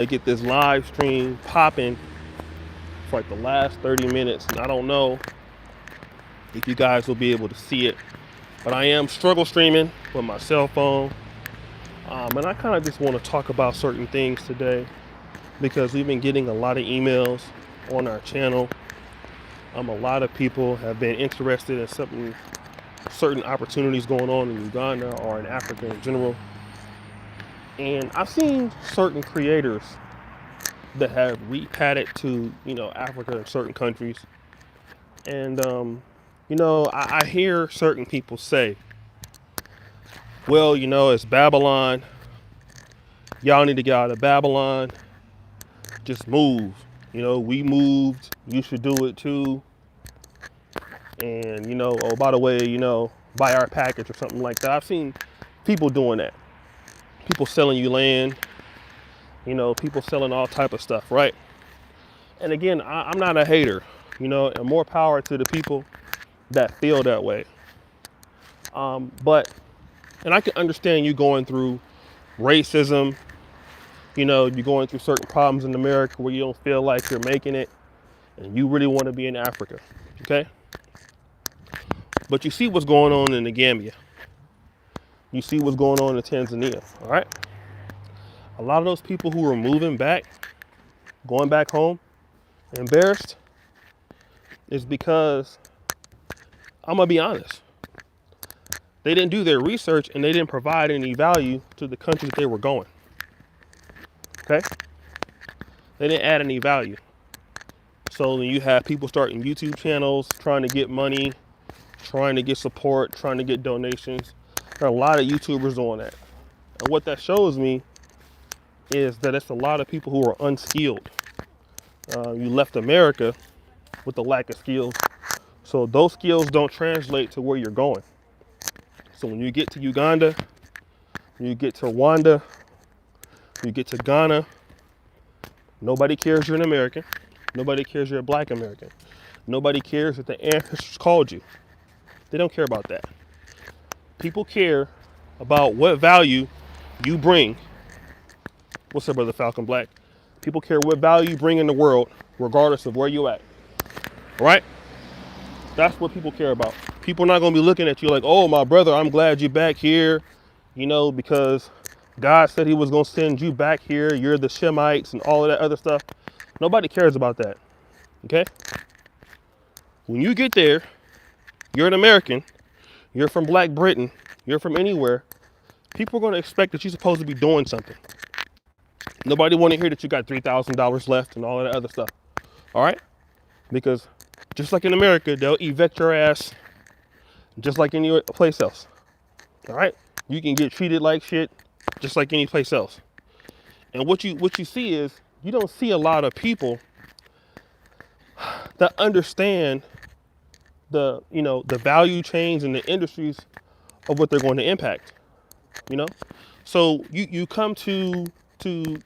to get this live stream popping for like the last 30 minutes. And I don't know if you guys will be able to see it, but I am struggle streaming with my cell phone. And I kind of just want to talk about certain things today because we've been getting a lot of emails on our channel. A lot of people have been interested in certain opportunities going on in Uganda or in Africa in general. And I've seen certain creators that have repadded to, Africa and certain countries. And, I hear certain people say, well, it's Babylon. Y'all need to get out of Babylon. Just move. We moved. You should do it too. And, oh, by the way, buy our package or something like that. I've seen people doing that. People selling you land. People selling all type of stuff, right? And again, I'm not a hater, and more power to the people that feel that way. And I can understand you going through racism, you're going through certain problems in America where you don't feel like you're making it and you really want to be in Africa, okay? But you see what's going on in the Gambia. You see what's going on in Tanzania, all right? A lot of those people who are moving back, going back home, embarrassed, is because, I'm gonna be honest, they didn't do their research and they didn't provide any value to the countries they were going. Okay? They didn't add any value. So then you have people starting YouTube channels, trying to get money, trying to get support, trying to get donations. There are a lot of YouTubers doing that. And what that shows me is that it's a lot of people who are unskilled. You left America with a lack of skills. So those skills don't translate to where you're going. So when you get to Uganda, you get to Rwanda, you get to Ghana, nobody cares you're an American. Nobody cares you're a black American. Nobody cares that the ancestors called you. They don't care about that. People care about what value you bring. What's up, Brother Falcon Black? People care what value you bring in the world, regardless of where you're at. Right? That's what people care about. People are not going to be looking at you like, oh, my brother, I'm glad you're back here, because God said he was going to send you back here. You're the Shemites and all of that other stuff. Nobody cares about that. Okay? When you get there, you're an American. You're from Black Britain. You're from anywhere. People are going to expect that you're supposed to be doing something. Nobody want to hear that you got $3,000 left and all of that other stuff. All right? Because just like in America, they'll evict your ass just like any place else. All right? You can get treated like shit just like any place else. And what you see is you don't see a lot of people that understand the value chains and the industries of what they're going to impact. So you come to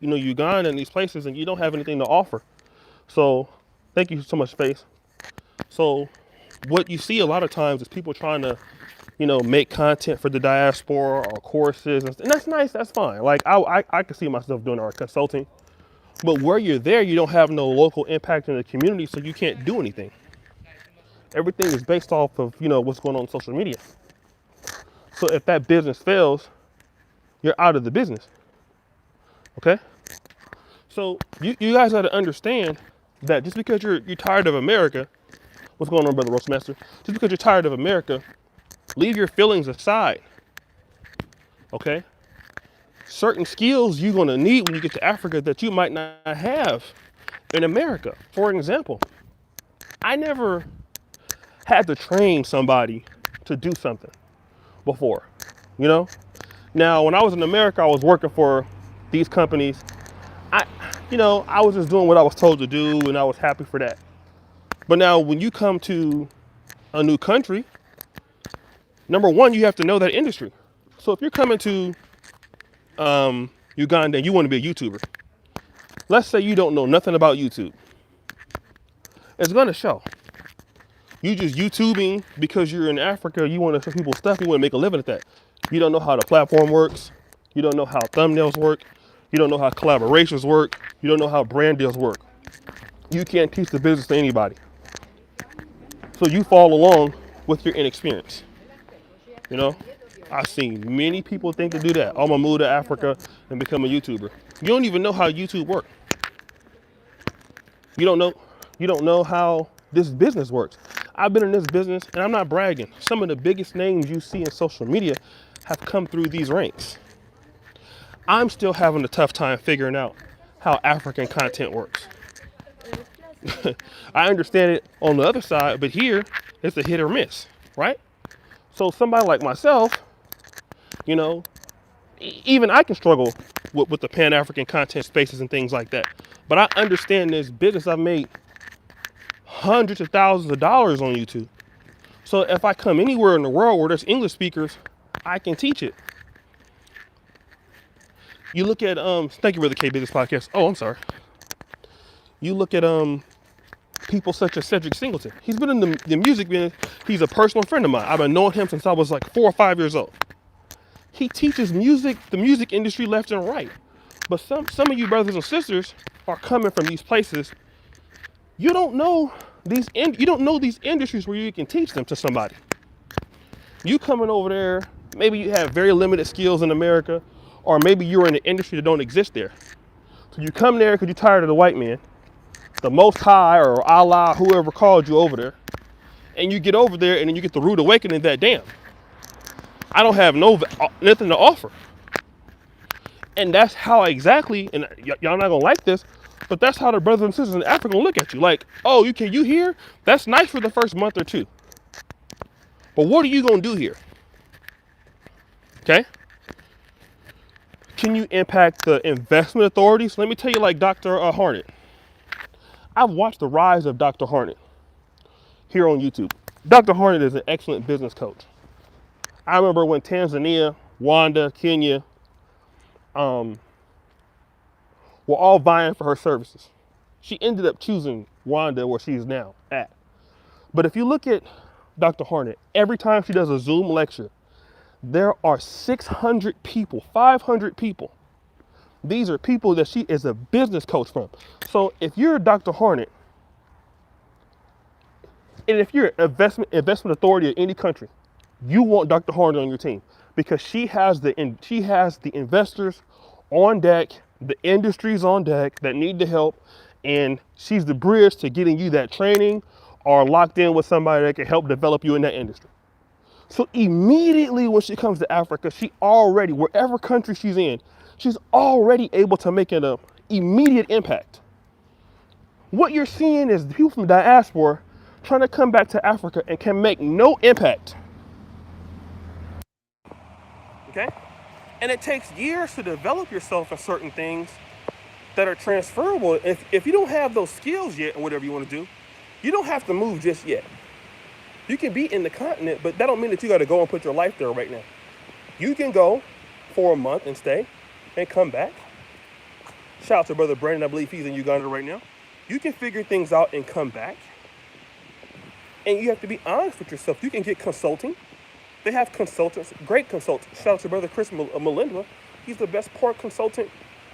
Uganda and these places and you don't have anything to offer. So thank you so much, Face. So what you see a lot of times is people trying to make content for the diaspora or courses, and that's nice, that's fine. Like I could see myself doing our consulting, but where you're there, you don't have no local impact in the community, so you can't do anything. Everything is based off of what's going on social media. So if that business fails, you're out of the business. Okay? So you guys got to understand that just because you're tired of America, what's going on, Brother Roastmaster? Just because you're tired of America, leave your feelings aside. Okay? Certain skills you're going to need when you get to Africa that you might not have in America. For example, I never had to train somebody to do something before. Now, when I was in America, I was working for these companies. I was just doing what I was told to do, and I was happy for that. But now, when you come to a new country, number one, you have to know that industry. So if you're coming to Uganda and you want to be a YouTuber, let's say you don't know nothing about YouTube. It's going to show. You just YouTubing because you're in Africa, you want to show people stuff, you want to make a living at that. You don't know how the platform works. You don't know how thumbnails work. You don't know how collaborations work. You don't know how brand deals work. You can't teach the business to anybody. So you fall along with your inexperience. You know, I've seen many people think to do that. I'm gonna move to Africa and become a YouTuber. You don't even know how YouTube works. You don't know. You don't know how this business works. I've been in this business, and I'm not bragging. Some of the biggest names you see in social media have come through these ranks. I'm still having a tough time figuring out how African content works. I understand it on the other side, but here it's a hit or miss, right? So somebody like myself, you know, even I can struggle with the Pan-African content spaces and things like that. But I understand this business. I've made hundreds of thousands of dollars on YouTube. So if I come anywhere in the world where there's English speakers, I can teach it. You look at thank you for the K Business Podcast. Oh, I'm sorry. You look at people such as Cedric Singleton. He's been in the music business. He's a personal friend of mine. I've been knowing him since I was like 4 or 5 years old. He teaches music, the music industry left and right. But some of you brothers and sisters are coming from these places. You don't know these industries where you can teach them to somebody. You coming over there, maybe you have very limited skills in America, or maybe you're in an industry that don't exist there. So you come there because you're tired of the white man, the Most High or Allah, whoever called you over there, and you get over there and then you get the rude awakening that, damn, I don't have nothing to offer. And that's how exactly, and y'all not gonna like this, but that's how the brothers and sisters in Africa look at you. Like, oh, you here? That's nice for the first month or two. But what are you gonna do here? Okay? Can you impact the investment authorities? Let me tell you, like Dr. Harnett. I've watched the rise of Dr. Harnett here on YouTube. Dr. Harnett is an excellent business coach. I remember when Tanzania, Rwanda, Kenya, were all vying for her services. She ended up choosing Rwanda, where she's now at. But if you look at Dr. Harnett, every time she does a Zoom lecture, there are 600 people, 500 people. These are people that she is a business coach from. So if you're Dr. Harnett, and if you're an investment authority of any country, you want Dr. Harnett on your team because she has the investors on deck, the industries on deck that need the help, and she's the bridge to getting you that training or locked in with somebody that can help develop you in that industry. So immediately when she comes to Africa, she already, wherever country she's in, she's already able to make an immediate impact. What you're seeing is people from the diaspora trying to come back to Africa and can make no impact. Okay? And it takes years to develop yourself in certain things that are transferable. If you don't have those skills yet or whatever you want to do, you don't have to move just yet. You can be in the continent, but that don't mean that you got to go and put your life there right now. You can go for a month and stay and come back. Shout out to Brother Brandon, I believe he's in Uganda right now. You can figure things out and come back. And you have to be honest with yourself. You can get consulting. They have consultants, great consultants. Shout out to Brother Chris Malindwa. He's the best pork consultant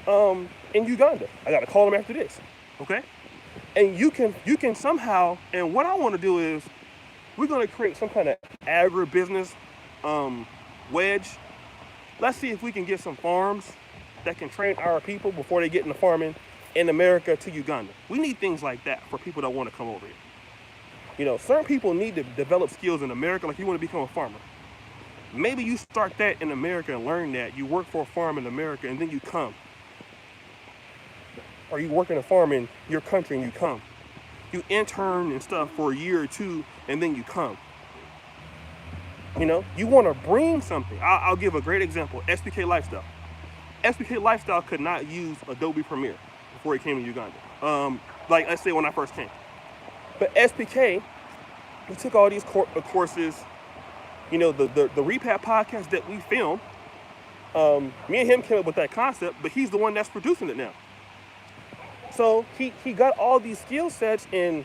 in Uganda. I got to call him after this, okay? And you can somehow, and what I want to do is, we're going to create some kind of agribusiness wedge. Let's see if we can get some farms that can train our people before they get into farming in America to Uganda. We need things like that for people that want to come over here. You know, certain people need to develop skills in America, like you want to become a farmer. Maybe you start that in America and learn that. You work for a farm in America and then you come. Or you work in a farm in your country and you come. You intern and stuff for a year or two and then you come. You know, you want to bring something. I'll give a great example. SPK Lifestyle. SPK Lifestyle could not use Adobe Premiere before he came to Uganda. Like, let's say when I first came. But SPK, we took all these courses, you know, the Repat podcast that we filmed. Me and him came up with that concept, but he's the one that's producing it now. So he got all these skill sets, and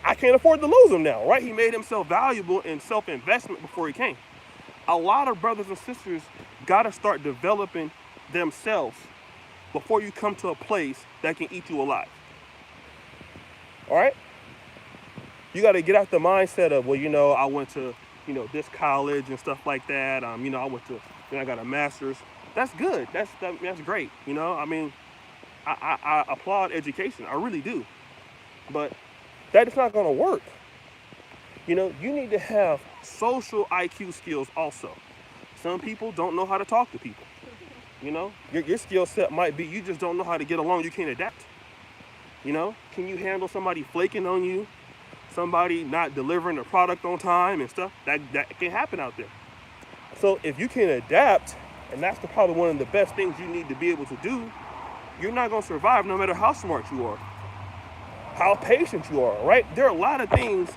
I can't afford to lose him now, right? He made himself valuable in self-investment before he came. A lot of brothers and sisters got to start developing themselves before you come to a place that can eat you alive. All right? You got to get out the mindset of, well, I went to, this college and stuff like that. I went to, I got a master's. That's good. That's great. I applaud education. I really do. But that is not going to work. You need to have social IQ skills also. Some people don't know how to talk to people. Your skill set might be you just don't know how to get along. You can't adapt. Can you handle somebody flaking on you? Somebody not delivering a product on time and stuff? That can happen out there. So if you can adapt, and that's probably one of the best things you need to be able to do, you're not going to survive no matter how smart you are, how patient you are, right? There are a lot of things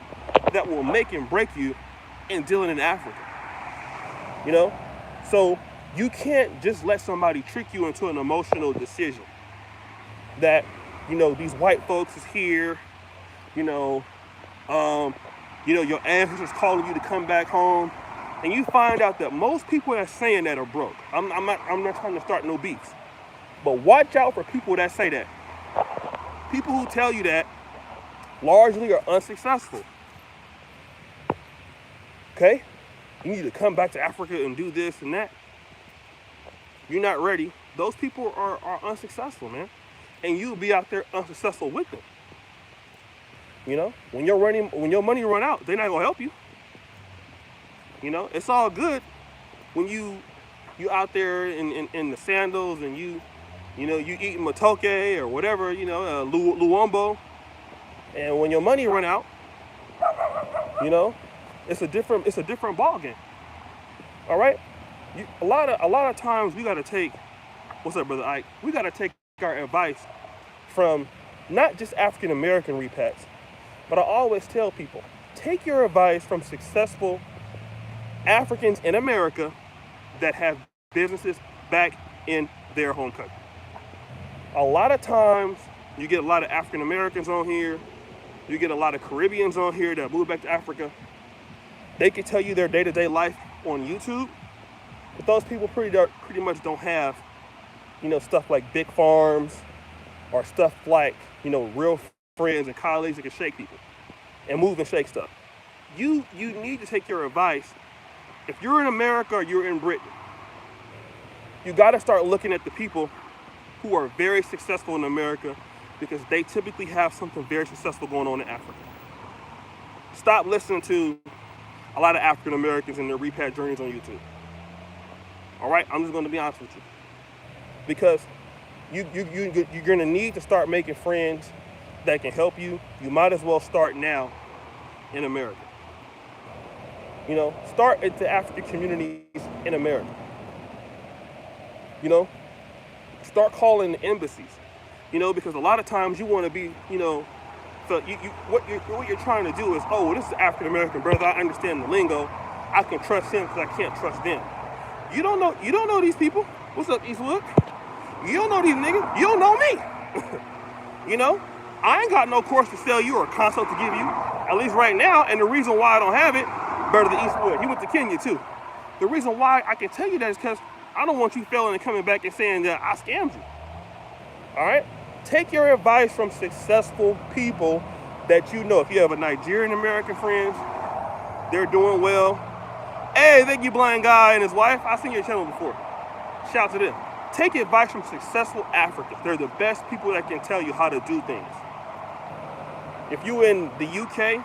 that will make and break you in dealing in Africa. So you can't just let somebody trick you into an emotional decision that, these white folks is here, your ancestors calling you to come back home, and you find out that most people that are saying that are broke. I'm not trying to start no beefs, but watch out for people that say that. People who tell you that largely are unsuccessful. Okay? You need to come back to Africa and do this and that. You're not ready. Those people are unsuccessful, man. And you'll be out there unsuccessful with them. When your money run out, they're not gonna help you. It's all good when you out there in the sandals and you eating matoke or whatever, luombo. And when your money run out, it's a different ball game. All right? A lot of times we gotta take, what's up, Brother Ike? We gotta take our advice from not just African American repats, but I always tell people, take your advice from successful Africans in America that have businesses back in their home country. A lot of times, you get a lot of African Americans on here, you get a lot of Caribbeans on here that move back to Africa. They can tell you their day-to-day life on YouTube, but those people pretty much don't have, stuff like big farms or stuff like, real friends and colleagues that can shake people and move and shake stuff. You need to take your advice. If you're in America or you're in Britain, you got to start looking at the people who are very successful in America, because they typically have something very successful going on in Africa. Stop listening to a lot of African Americans and their repat journeys on YouTube. All right, I'm just going to be honest with you, because you're going to need to start making friends that can help you. You might as well start now in America. Start at the African communities in America. Start calling the embassies. Because a lot of times you want to be, so what you're trying to do is, oh, this is an African American brother. I understand the lingo. I can trust him because I can't trust them. You don't know these people. What's up, Eastwood? You don't know these niggas. You don't know me. I ain't got no course to sell you or a consult to give you, at least right now. And the reason why I don't have it, Brother Eastwood, he went to Kenya too. The reason why I can tell you that is because I don't want you failing and coming back and saying that I scammed you. All right? Take your advice from successful people that you know. If you have a Nigerian American friends, they're doing well. Hey, thank you, Blind Guy and his wife. I've seen your channel before. Shout out to them. Take advice from successful Africans. They're the best people that can tell you how to do things. If you're in the UK,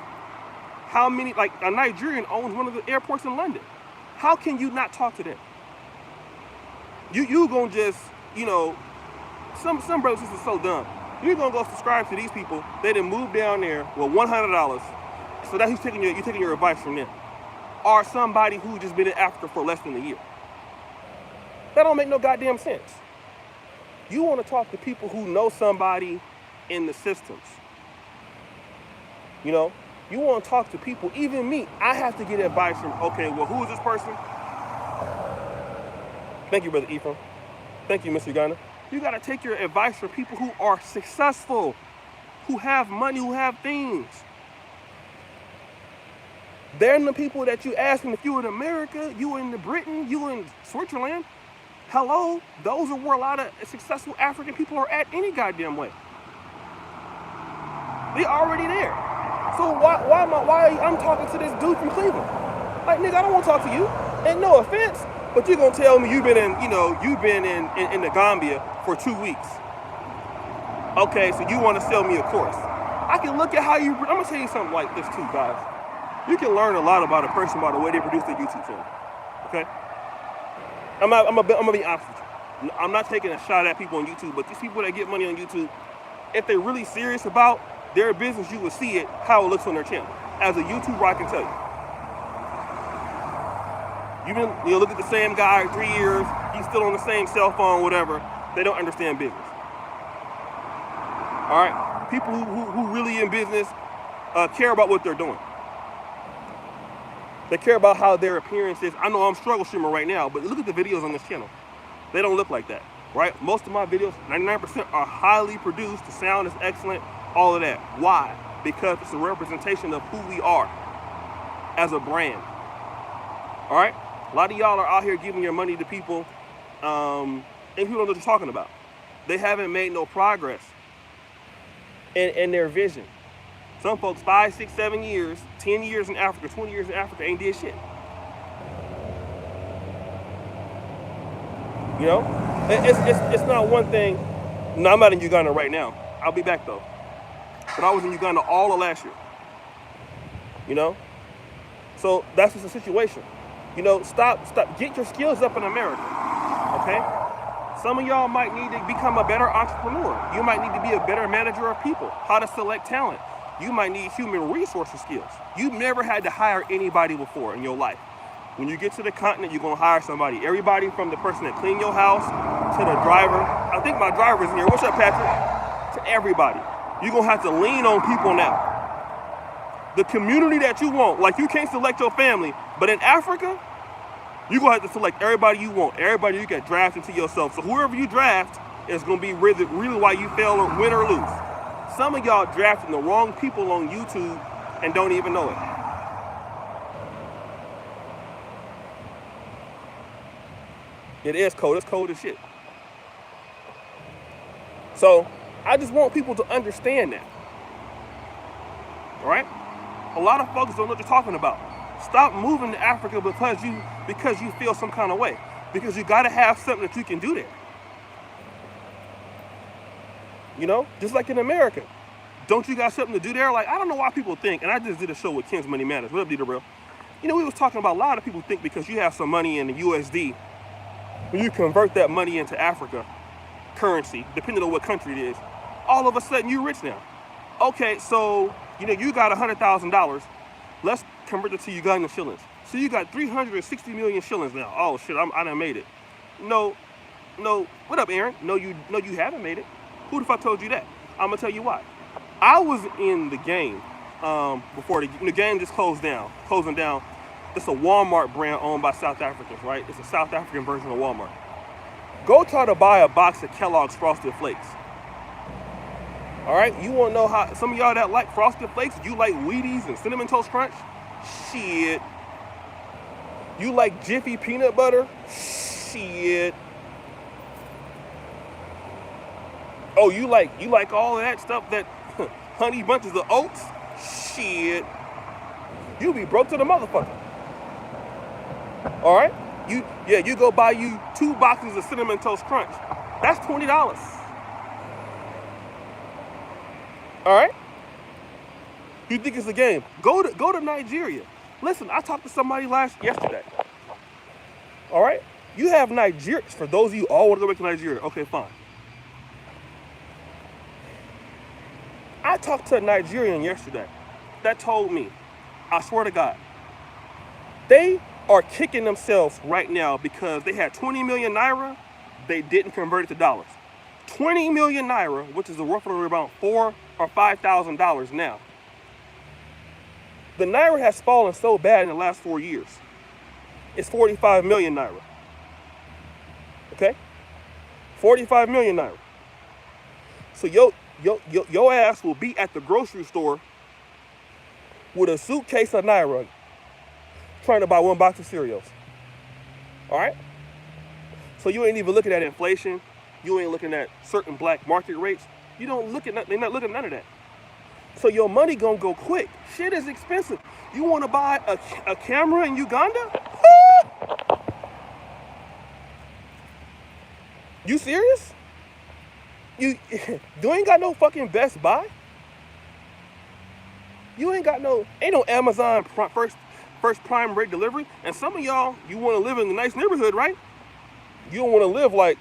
how many, like a Nigerian owns one of the airports in London. How can you not talk to them? You gonna just, some brothers and sisters are so dumb. You're gonna go subscribe to these people. They done moved down there with $100. So that you're taking your advice from them. Or somebody who just been in Africa for less than a year. That don't make no goddamn sense. You want to talk to people who know somebody in the systems. You want to talk to people, even me, I have to get advice from, okay, well, who is this person? Thank you, Brother Ephraim. Thank you, Mr. Uganda. You got to take your advice from people who are successful, who have money, who have things. They're the people that you ask them, if you in America, you in Britain, you in Switzerland, Hello, those are where a lot of successful African people are at any goddamn way. They already there. So I'm talking to this dude from Cleveland? Like, nigga, I don't want to talk to you. And no offense, but you're gonna tell me you've been in the Gambia for 2 weeks. Okay, so you want to sell me a course? I can look at how you. I'm gonna tell you something like this too, guys. You can learn a lot about a person by the way they produce their YouTube channel. Okay. I'm gonna be honest with you. I'm not taking a shot at people on YouTube, but these people that get money on YouTube, if they're really serious about their business, you will see it how it looks on their channel. As a YouTuber, I can tell you. You look at the same guy 3 years, he's still on the same cell phone, whatever. They don't understand business. All right, people who really in business care about what they're doing. They care about how their appearance is. I know I'm struggle streamer right now, but look at the videos on this channel. They don't look like that, right? Most of my videos, 99% are highly produced. The sound is excellent, all of that. Why? Because it's a representation of who we are as a brand. All right? A lot of y'all are out here giving your money to people, and people don't know what you're talking about. They haven't made no progress in their vision. Some folks 5, 6, 7 years, 10 years in Africa, 20 years in Africa ain't did shit. You know, it's not one thing. No, I'm not in Uganda right now. I'll be back though. But I was in Uganda all of last year. You know, so that's just the situation. You know, stop, get your skills up in America. Okay. Some of y'all might need to become a better entrepreneur. You might need to be a better manager of people. How to select talent. You might need human resources skills. You've never had to hire anybody before in your life. When you get to the continent, you're gonna hire somebody. Everybody from the person that cleaned your house to the driver. I think my driver's in here. What's up, Patrick? To everybody. You're gonna have to lean on people now. The community that you want, like you can't select your family, but in Africa, you're gonna have to select everybody you want, everybody you can draft into yourself. So whoever you draft is gonna be really why you fail or win or lose. Some of y'all drafting the wrong people on YouTube and don't even know it. It is cold. It's cold as shit. So I just want people to understand that. All right? A lot of folks don't know what you're talking about. Stop moving to Africa because you feel some kind of way. Because you got to have something that you can do there. You know, just like in America. Don't you got something to do there? Like, I don't know why people think, and I just did a show with Ken's Money Matters. What up, Dita Real? You know, we was talking about a lot of people think because you have some money in the USD, when you convert that money into Africa currency, depending on what country it is, all of a sudden you're rich now. Okay, so, you know, you got $100,000. Let's convert it to Ugandan shillings. So you got 360 million shillings now. Oh shit, I done made it. No, what up, Aaron? No, you haven't made it. Who the fuck told you that? I'm gonna tell you why. I was in the game before the game just closing down. It's a Walmart brand owned by South Africans, right? It's a South African version of Walmart. Go try to buy a box of Kellogg's Frosted Flakes. All right, you want to know how some of y'all that like Frosted Flakes, you like Wheaties and Cinnamon Toast Crunch? Shit. You like Jiffy peanut butter? Shit. Oh, you like all of that stuff, that honey bunches of oats? Shit. You be broke to the motherfucker. All right? You go buy you 2 boxes of Cinnamon Toast Crunch. That's $20. All right? You think it's a game? Go to Nigeria. Listen, I talked to somebody yesterday. All right? You have Nigeria. For those of you all want to go back to Nigeria, okay, fine. I talked to a Nigerian yesterday that told me, I swear to God, they are kicking themselves right now because they had 20 million naira, they didn't convert it to dollars. 20 million naira, which is roughly about $4,000 or $5,000 now. The naira has fallen so bad in the last 4 years. It's 45 million naira. Okay? 45 million naira. So your ass will be at the grocery store with a suitcase of naira trying to buy 1 box of cereals. All right? So you ain't even looking at inflation. You ain't looking at certain black market rates. You don't look at, they're not looking at none of that. So your money gonna go quick. Shit is expensive. You wanna buy a camera in Uganda? You serious? You ain't got no fucking Best Buy? You ain't no Amazon first prime rate delivery. And some of y'all, you wanna live in a nice neighborhood, right? You don't wanna live like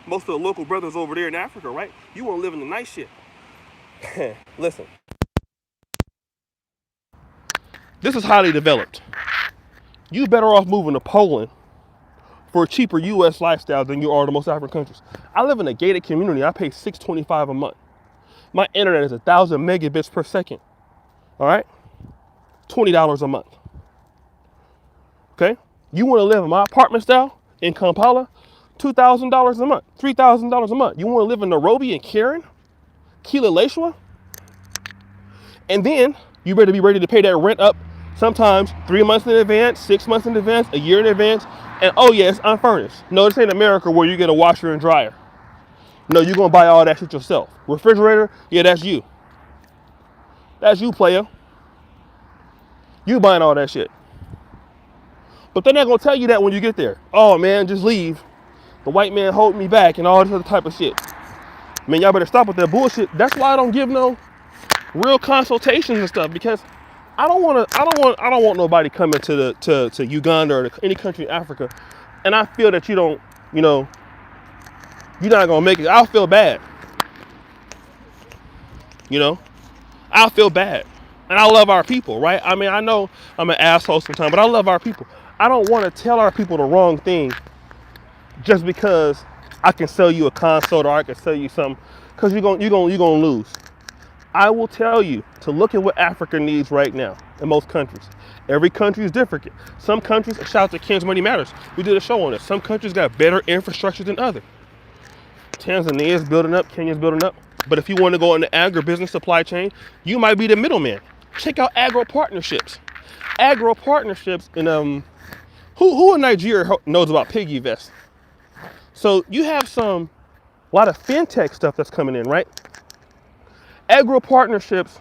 most of the local brothers over there in Africa, right? You wanna live in the nice shit. Listen. This is highly developed. You better off moving to Poland for a cheaper U.S. lifestyle than you are to most African countries. I live in a gated community. I pay $625 a month. My internet is 1,000 megabits per second. All right? $20 a month. Okay? You want to live in my apartment style in Kampala? $2,000 a month, $3,000 a month. You want to live in Nairobi and Karen, Kilaleshwa? And then you better be ready to pay that rent up sometimes 3 months in advance, 6 months in advance, a year in advance. And oh yeah, it's unfurnished. No, this ain't America where you get a washer and dryer. No, you're gonna buy all that shit yourself. Refrigerator, yeah, that's you. That's you, player. You buying all that shit. But they're not gonna tell you that when you get there. Oh man, just leave. The white man holding me back and all this other type of shit. Man, y'all better stop with that bullshit. That's why I don't give no real consultations and stuff, because I don't want nobody coming to Uganda or any country in Africa, and I feel that you're not gonna make it. I'll feel bad. I'll feel bad. And I love our people, right? I mean, I know I'm an asshole sometimes, but I love our people. I don't want to tell our people the wrong thing just because I can sell you a console or I can sell you something, because you're gonna lose. I will tell you to look at what Africa needs right now in most countries. Every country is different. Some countries, shout out to Ken's Money Matters. We did a show on this. Some countries got better infrastructure than others. Tanzania's building up, Kenya's building up. But if you want to go in the agribusiness supply chain, you might be the middleman. Check out agro partnerships. Agro partnerships in who in Nigeria knows about piggy vest? So you have a lot of fintech stuff that's coming in, right? Agro partnerships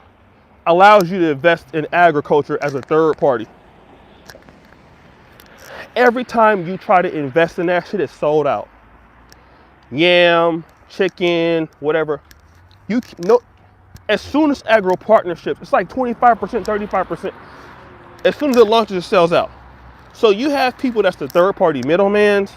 allows you to invest in agriculture as a third party. Every time you try to invest in that shit, it's sold out. Yam, chicken, whatever. As soon as agro partnerships, it's like 25%, 35%. As soon as it launches, it sells out. So you have people that's the third party middlemans.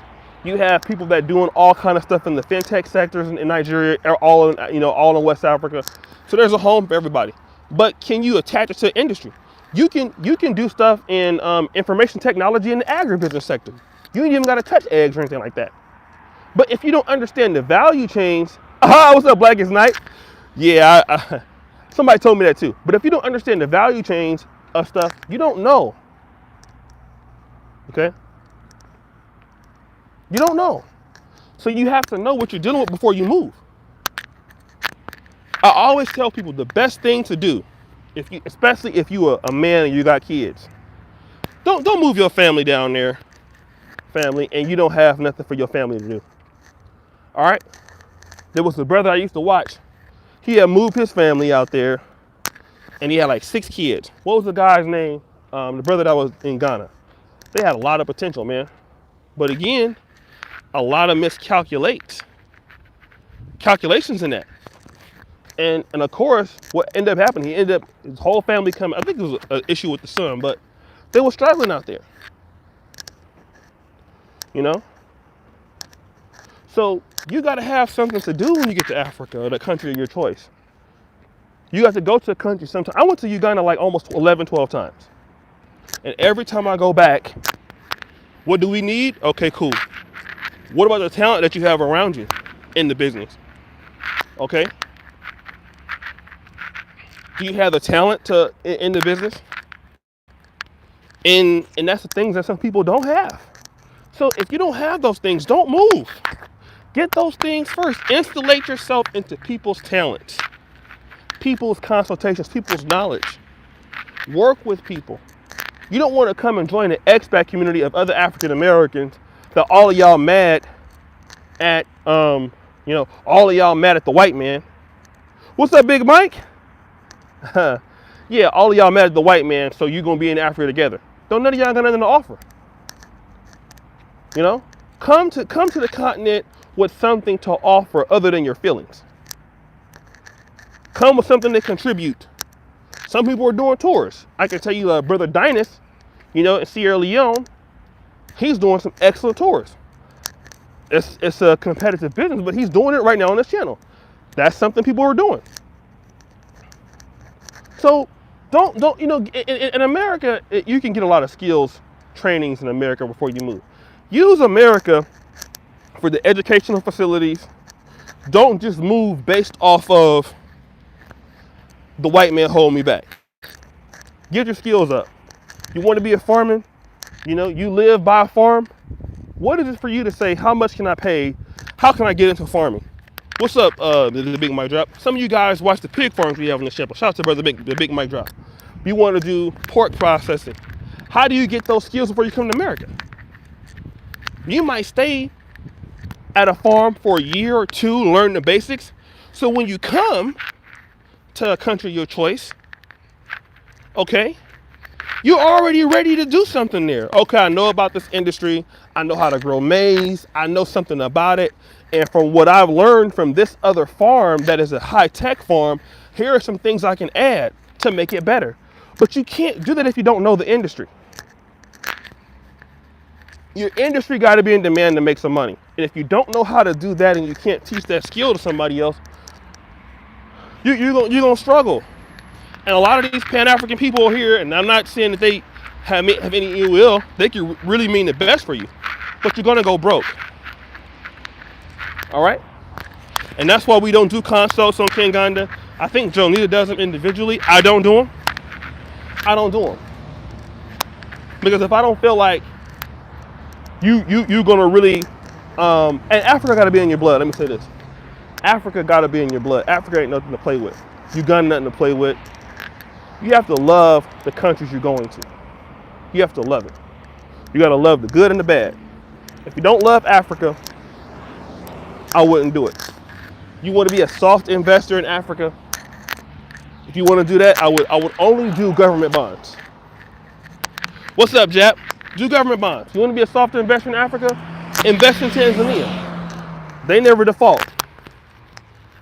You have people that doing all kind of stuff in the fintech sectors in Nigeria, all in West Africa. So there's a home for everybody. But can you attach it to industry? You can do stuff in information technology in the agribusiness sector. You ain't even got to touch eggs or anything like that. But if you don't understand the value chains, what's up, Blackest Night? Yeah, somebody told me that too. But if you don't understand the value chains of stuff, you don't know. Okay? You don't know. So you have to know what you're dealing with before you move. I always tell people the best thing to do, especially if you are a man and you got kids, don't move your family down there, and you don't have nothing for your family to do. All right? There was a brother I used to watch. He had moved his family out there, and he had like 6 kids. What was the guy's name? The brother that was in Ghana. They had a lot of potential, man. But again, a lot of calculations in that. And of course, what ended up happening, his whole family coming. I think it was an issue with the son, but they were struggling out there. So you got to have something to do when you get to Africa or the country of your choice. You got to go to a country sometime. I went to Uganda like almost 11, 12 times. And every time I go back, what do we need? Okay, cool. What about the talent that you have around you in the business? Okay. Do you have the talent in the business? And that's the things that some people don't have. So if you don't have those things, don't move. Get those things first. Installate yourself into people's talents, people's consultations, people's knowledge. Work with people. You don't want to come and join the expat community of other African Americans that all of y'all mad at, all of y'all mad at the white man. What's up, Big Mike? Yeah, all of y'all mad at the white man, so you gonna be in Africa together. Don't none of y'all got nothing to offer. Come to the continent with something to offer other than your feelings. Come with something to contribute. Some people are doing tours. I can tell you, Brother Dynas, in Sierra Leone, he's doing some excellent tours. It's a competitive business, but he's doing it right now on his channel. That's something people are doing. So don't in America, you can get a lot of skills trainings in America before you move. Use America for the educational facilities. Don't just move based off of the white man holding me back. Get your skills up. You want to be a farmer? You live by a farm. What is it for you to say, how much can I pay? How can I get into farming? What's up, the Big Mic Drop? Some of you guys watch the pig farms we have on the channel. Shout out to Brother the Big Mic Drop. You want to do pork processing. How do you get those skills before you come to America? You might stay at a farm for a year or two, learn the basics. So when you come to a country of your choice, okay, you're already ready to do something there. Okay, I know about this industry. I know how to grow maize. I know something about it. And from what I've learned from this other farm that is a high-tech farm, here are some things I can add to make it better. But you can't do that if you don't know the industry. Your industry got to be in demand to make some money. And if you don't know how to do that and you can't teach that skill to somebody else, you're going to struggle. And a lot of these Pan-African people here, and I'm not saying that they have any ill will, they can really mean the best for you, but you're going to go broke. All right? And that's why we don't do consults on Kinganda. I think Jonita does them individually. I don't do them. Because if I don't feel like you're going to really, and Africa got to be in your blood. Let me say this. Africa got to be in your blood. Africa ain't nothing to play with. You got nothing to play with. You have to love the countries you're going to. You have to love it. You got to love the good and the bad. If you don't love Africa, I wouldn't do it. You want to be a soft investor in Africa? If you want to do that, I would only do government bonds. What's up, Jap? Do government bonds. You want to be a soft investor in Africa? Invest in Tanzania. They never default.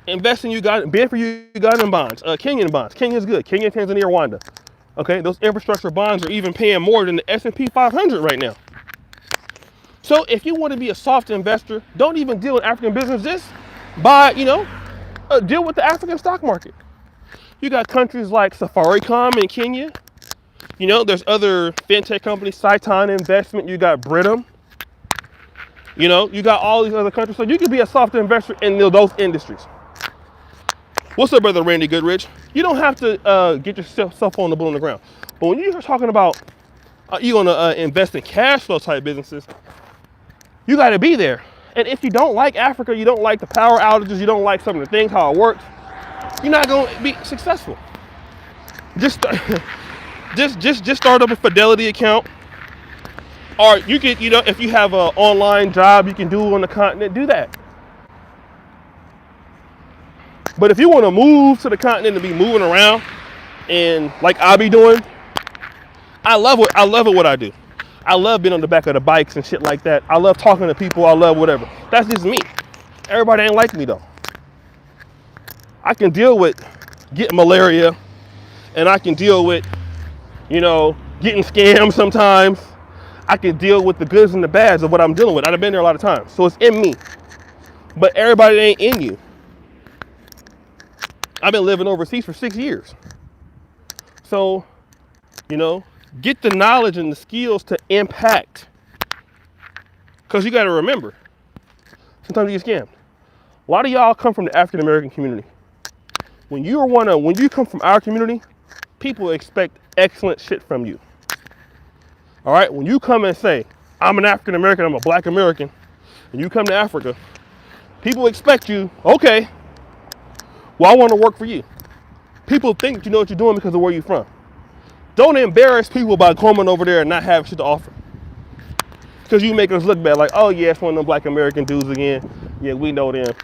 Invest in bid for Ugandan bonds, Kenyan bonds. Kenya's good. Kenya, Tanzania, Rwanda. Okay, those infrastructure bonds are even paying more than the S&P 500 right now. So if you want to be a soft investor, don't even deal with African business. Just buy, deal with the African stock market. You got countries like Safaricom in Kenya. There's other fintech companies, Saiton Investment. You got Britam. You got all these other countries. So you can be a soft investor in those industries. What's up, Brother Randy Goodrich? You don't have to get your cell phone to blow on the ground. But when you're talking about you're going to invest in cash flow type businesses, you got to be there. And if you don't like Africa, you don't like the power outages, you don't like some of the things, how it works, you're not going to be successful. Just start up a Fidelity account. Or you could, if you have an online job you can do on the continent, do that. But if you want to move to the continent and be moving around, and like I be doing, I love it what I do. I love being on the back of the bikes and shit like that. I love talking to people. I love whatever. That's just me. Everybody ain't like me though. I can deal with getting malaria, and I can deal with, getting scammed sometimes. I can deal with the goods and the bads of what I'm dealing with. I've been there a lot of times. So it's in me. But everybody ain't in you. I've been living overseas for 6 years. So, get the knowledge and the skills to impact. Because you got to remember, sometimes you get scammed. A lot of y'all come from the African American community. When you come from our community, people expect excellent shit from you. All right? When you come and say, I'm an African American, I'm a black American, and you come to Africa, people expect you, okay, well, I want to work for you. People think you know what you're doing because of where you're from. Don't embarrass people by coming over there and not having shit to offer. Because you make us look bad, like, oh yeah, it's one of them black American dudes again. Yeah, we know them.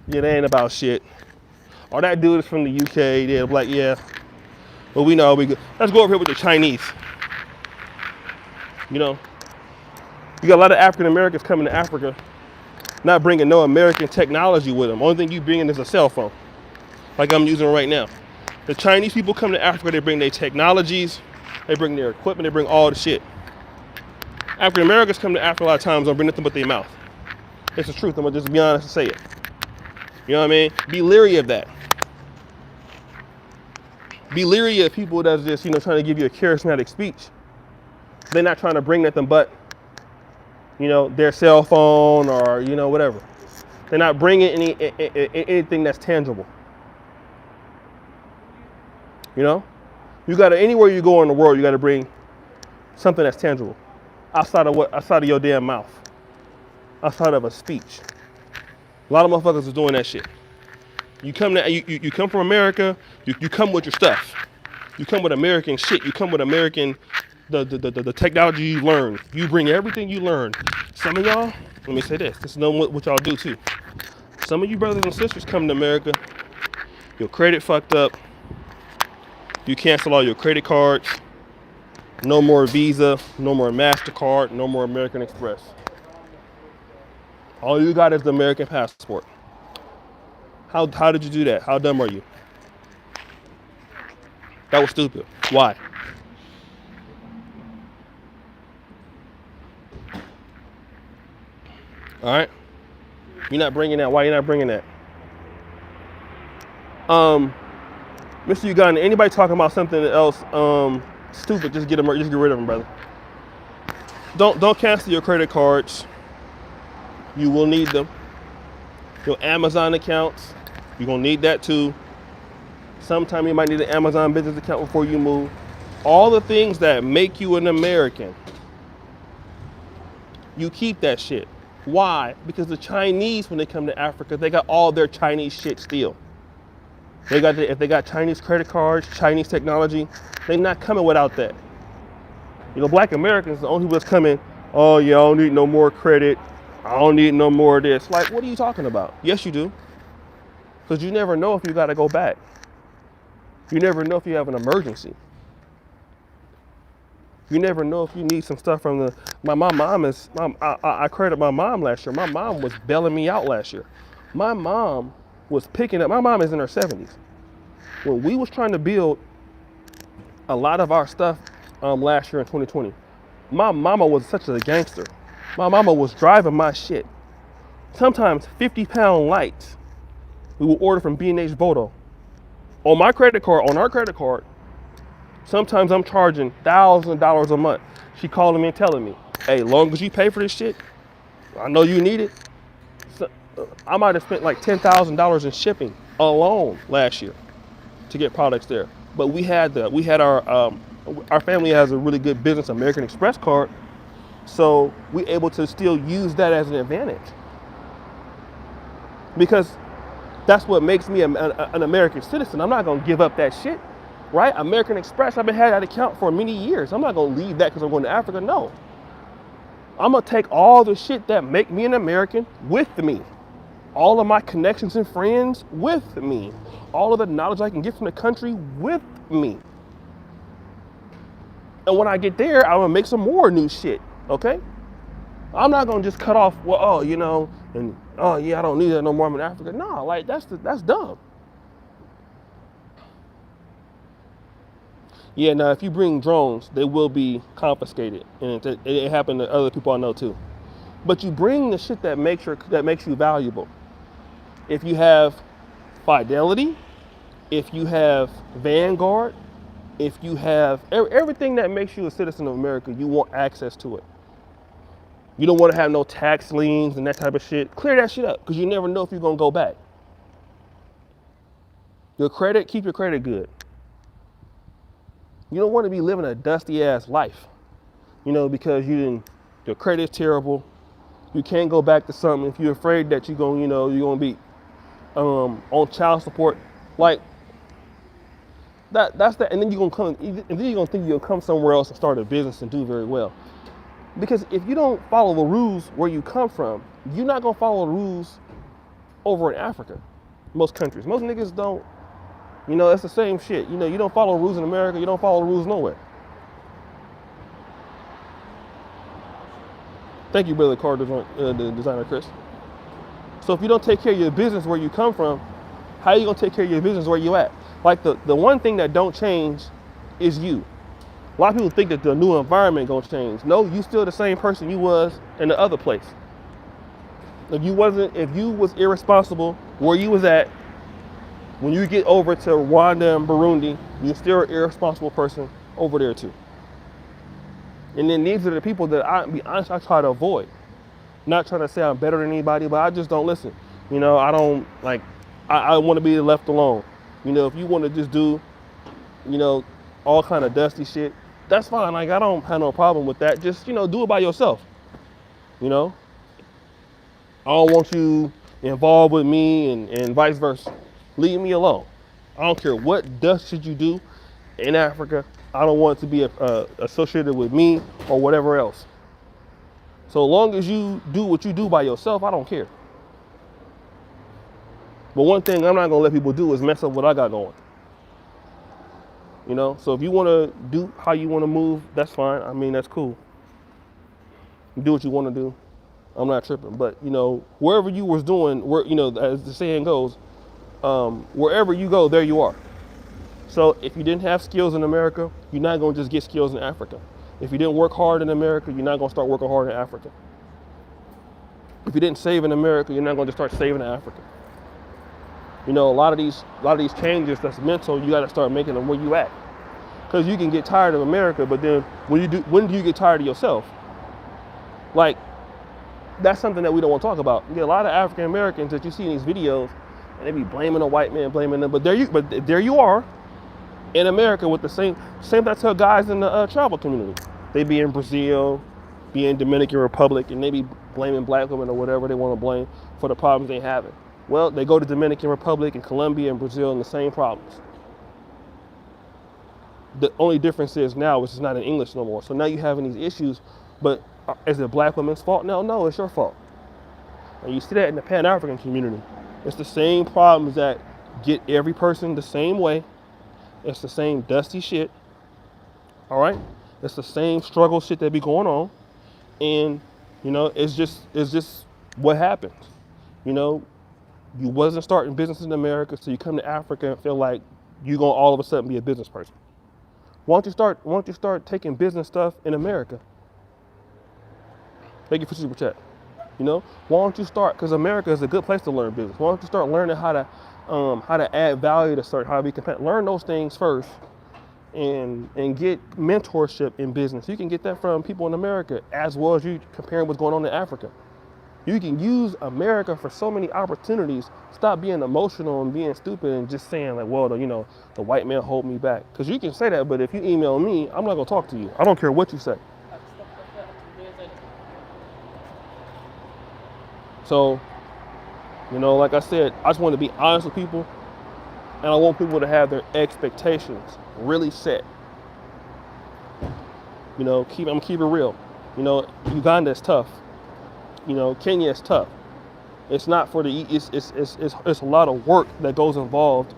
Yeah, they ain't about shit. All that dude is from the UK. They're like, yeah, but we know we good. Let's go over here with the Chinese. You know, you got a lot of African Americans coming to Africa, not bringing no American technology with them. Only thing you bringing is a cell phone, like I'm using right now. The Chinese people come to Africa, they bring their technologies, they bring their equipment, they bring all the shit. African Americans come to Africa a lot of times, don't bring nothing but their mouth. It's the truth. I'm gonna just be honest and say it. You know what I mean? Be leery of that. Be leery of people that's just, trying to give you a charismatic speech. They're not trying to bring nothing but, their cell phone or, whatever. They're not bringing anything that's tangible. You gotta, anywhere you go in the world, you gotta bring something that's tangible. Outside of your damn mouth. Outside of a speech. A lot of motherfuckers is doing that shit. You come from America, you come with your stuff. You come with American shit. You come with American, the technology you learn. You bring everything you learn. Some of y'all, let me say this. This is what y'all do too. Some of you brothers and sisters come to America, your credit fucked up. You cancel all your credit cards. No more Visa, no more MasterCard, no more American Express. All you got is the American passport. How did you do that? How dumb are you? That was stupid. Why? All right. You're not bringing that. Why you're not bringing that? Mr. Uganda, anybody talking about something else stupid, just get rid of them, brother. Don't cancel your credit cards. You will need them. Your Amazon accounts, you're gonna need that too. Sometime you might need an Amazon business account before you move. All the things that make you an American, you keep that shit. Why? Because the Chinese, when they come to Africa, they got all their Chinese shit still. If they got Chinese credit cards, Chinese technology, they're not coming without that. Black Americans, the only people that's coming, oh yeah, I don't need no more credit. I don't need no more of this. Like, what are you talking about? Yes, you do. Because you never know if you got to go back. You never know if you have an emergency. You never know if you need some stuff from I credited my mom last year. My mom was bailing me out last year. My mom was picking up, my mom is in her 70s. When we was trying to build a lot of our stuff last year in 2020, my mama was such a gangster. My mama was driving my shit. Sometimes 50-pound lights we will order from B&H Bodo. On our credit card, sometimes I'm charging $1,000 a month. She calling me and telling me, hey, long as you pay for this shit, I know you need it. So, I might have spent like $10,000 in shipping alone last year to get products there. But we had our family has a really good business American Express card, so we're able to still use that as an advantage. Because that's what makes me an American citizen. I'm not gonna give up that shit, right? American Express, I've been had that account for many years. I'm not gonna leave that because I'm going to Africa, no. I'm gonna take all the shit that make me an American with me. All of my connections and friends with me. All of the knowledge I can get from the country with me. And when I get there, I'm gonna make some more new shit, okay? I'm not gonna just cut off, I don't need that no more, I'm in Africa. No, like that's dumb. Yeah, now if you bring drones, they will be confiscated, and it happened to other people I know too. But you bring the shit that makes you valuable. If you have Fidelity, if you have Vanguard, if you have everything that makes you a citizen of America, you want access to it. You don't want to have no tax liens and that type of shit. Clear that shit up, because you never know if you're gonna go back. Keep your credit good. You don't want to be living a dusty ass life, because your credit's terrible. You can't go back to something if you're afraid that you're gonna be on child support. Like that's that, and then you're gonna think you'll come somewhere else and start a business and do very well. Because if you don't follow the rules where you come from, you're not gonna follow the rules over in Africa. Most countries, most niggas don't. You know, it's the same shit. You know, you don't follow rules in America, you don't follow the rules nowhere. Thank you, Brother Carter, the designer Chris. So if you don't take care of your business where you come from, how are you gonna take care of your business where you at? Like the one thing that don't change is you. A lot of people think that the new environment gonna change. No, you still the same person you was in the other place. If you was irresponsible where you was at, when you get over to Rwanda and Burundi, you're still an irresponsible person over there too. And then these are the people that be honest, I try to avoid. Not trying to say I'm better than anybody, but I just don't listen. You know, I don't like, I want to be left alone. You know, if you want to just do, you know, all kind of dusty shit, that's fine. Like, I don't have no problem with that. Just, you know, do it by yourself. You know, I don't want you involved with me and vice versa. Leave me alone. I don't care what dust should you do in Africa. I don't want it to be associated with me or whatever else. So long as you do what you do by yourself, I don't care. But one thing I'm not gonna let people do is mess up what I got going. You know, so if you wanna do how you wanna move, that's fine. I mean, that's cool. Do what you wanna do. I'm not tripping. But, you know, wherever you was doing, where, you know, as the saying goes, wherever you go, there you are. So if you didn't have skills in America, you're not gonna just get skills in Africa. If you didn't work hard in America, you're not gonna start working hard in Africa. If you didn't save in America, you're not gonna just start saving in Africa. You know, a lot of these changes that's mental, you gotta start making them where you at. Because you can get tired of America, but then when do you get tired of yourself? Like, that's something that we don't want to talk about. You get a lot of African Americans that you see in these videos, and they be blaming the white man, blaming them. But there you are in America with the same that I tell guys in the travel community. They be in Brazil, be in Dominican Republic, and they be blaming black women or whatever they want to blame for the problems they having. Well, they go to Dominican Republic and Colombia and Brazil and the same problems. The only difference is now it's not in English no more. So now you're having these issues, but is it black women's fault? No, it's your fault. And you see that in the Pan-African community. It's the same problems that get every person the same way. It's the same dusty shit. All right? It's the same struggle shit that be going on. And, you know, it's just what happens. You know, you wasn't starting business in America, so you come to Africa and feel like you're gonna all of a sudden be a business person. Why don't you start taking business stuff in America? Thank you for super chat. You know, why don't you start? Because America is a good place to learn business. Why don't you start learning how to add value to certain, how to be competitive? Learn those things first, and get mentorship in business. You can get that from people in America as well as you comparing what's going on in Africa. You can use America for so many opportunities. Stop being emotional and being stupid and just saying like, well, the white man hold me back. Because you can say that, but if you email me, I'm not gonna talk to you. I don't care what you say. So, you know, like I said, I just want to be honest with people, and I want people to have their expectations really set. You know, I'm gonna keep it real. You know, Uganda is tough. You know, Kenya is tough. It's not for it's a lot of work that goes involved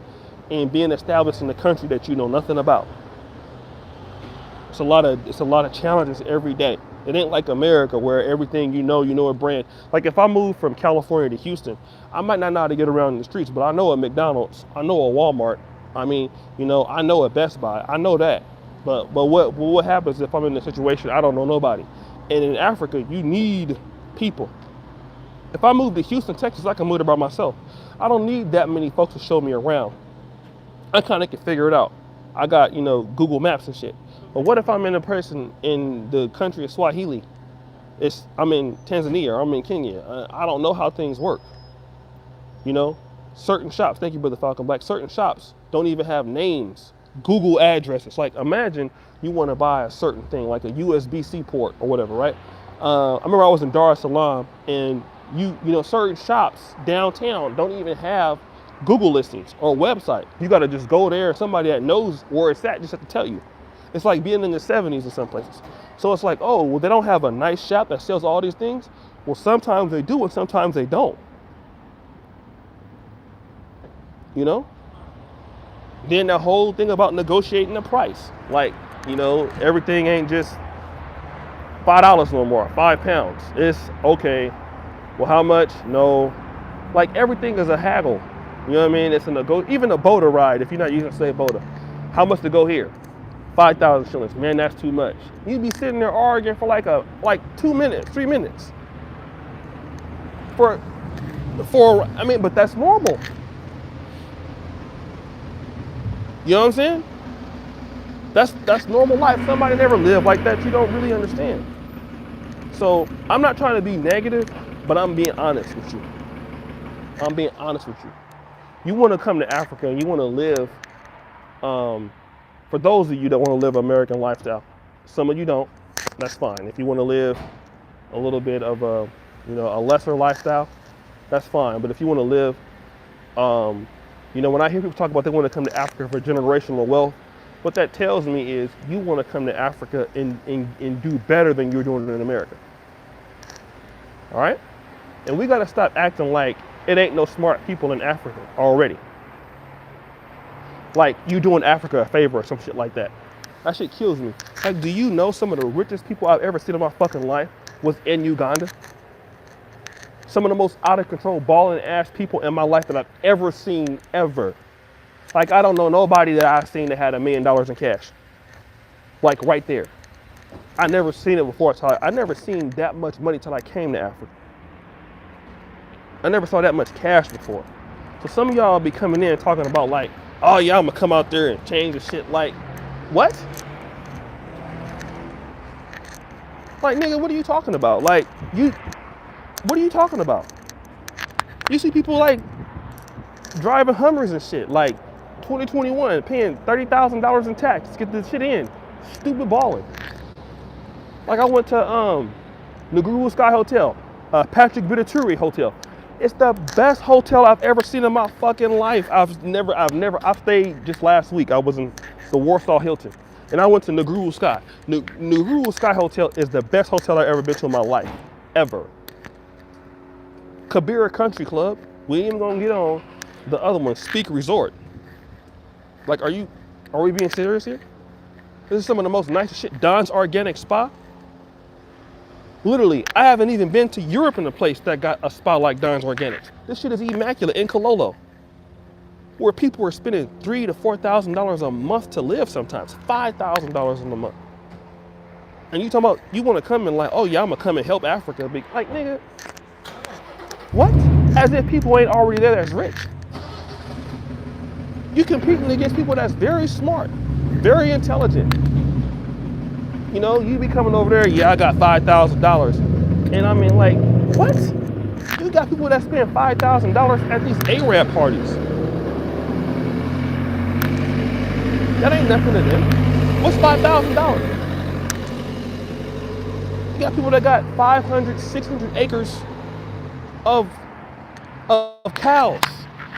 in being established in the country that you know nothing about. It's a lot of challenges every day. It ain't like America where everything you know a brand. Like if I move from California to Houston, I might not know how to get around in the streets, but I know a McDonald's, I know a Walmart. I mean, you know, I know a Best Buy. I know that. But what happens if I'm in a situation I don't know nobody? And in Africa, you need people. If I move to Houston, Texas, I can move there by myself. I don't need that many folks to show me around. I kind of can figure it out. I got, you know, Google Maps and shit. But what if I'm in a person in the country of Swahili? I'm in Tanzania or I'm in Kenya. I don't know how things work. You know, certain shops, thank you, Brother Falcon Black, certain shops don't even have names, Google addresses. Like imagine you want to buy a certain thing, like a USB-C port or whatever, right? I remember I was in Dar es Salaam, and you know, certain shops downtown don't even have Google listings or website. You got to just go there. Somebody that knows where it's at just have to tell you. It's like being in the 70s in some places. So it's like, oh, well, they don't have a nice shop that sells all these things. Well, sometimes they do and sometimes they don't. You know? Then that whole thing about negotiating the price. Like, you know, everything ain't just $5 no more, £5. It's okay. Well, how much? No. Like, everything is a haggle. You know what I mean? It's even a boater ride, if you're not using say boater. How much to go here? 5,000 shillings. Man, that's too much. You'd be sitting there arguing for like 2 minutes, 3 minutes. For I mean, but that's normal. You know what I'm saying? That's normal life. Somebody never lived like that. You don't really understand. So I'm not trying to be negative, but I'm being honest with you. I'm being honest with you. You want to come to Africa and you want to live, for those of you that want to live American lifestyle, some of you don't, that's fine. If you want to live a little bit of a lesser lifestyle, that's fine. But if you want to live, when I hear people talk about they want to come to Africa for generational wealth, what that tells me is you want to come to Africa and do better than you're doing in America. All right? And we got to stop acting like it ain't no smart people in Africa already. Like you doing Africa a favor or some shit like that. That shit kills me. Like, do you know some of the richest people I've ever seen in my fucking life was in Uganda? Some of the most out of control balling ass people in my life that I've ever seen, ever. Like, I don't know nobody that I've seen that had $1 million in cash. Like, right there. I never seen it before. I never seen that much money till I came to Africa. I never saw that much cash before. So some of y'all be coming in talking about like, oh yeah, I'm gonna come out there and change the shit. Like, what? Like, nigga, what are you talking about? Like, what are you talking about? You see people like driving Hummers and shit, like 2021, paying $30,000 in tax to get this shit in. Stupid balling. Like I went to Nguru Sky Hotel, Patrick Bitaturi Hotel. It's the best hotel I've ever seen in my fucking life. I've stayed just last week. I was in the Warsaw Hilton. And I went to Nguru Sky. Nguru Sky Hotel is the best hotel I've ever been to in my life, ever. Kabira Country Club. We ain't even gonna get on the other one, Speak Resort. Like, are we being serious here? This is some of the most nicest shit. Don's Organic Spa. Literally, I haven't even been to Europe in a place that got a spa like Don's Organics. This shit is immaculate in Kololo, where people are spending $3,000 to $4,000 a month to live sometimes, $5,000 in a month. And you talking about, you want to come and like, oh yeah, I'm gonna come and help Africa. Like, nigga, what? As if people ain't already there that's rich. You competing against people that's very smart, very intelligent. You know, you be coming over there, yeah, I got $5,000. And I mean, like, what? You got people that spend $5,000 at these Arab parties. That ain't nothing to them. What's $5,000? You got people that got 500, 600 acres of cows.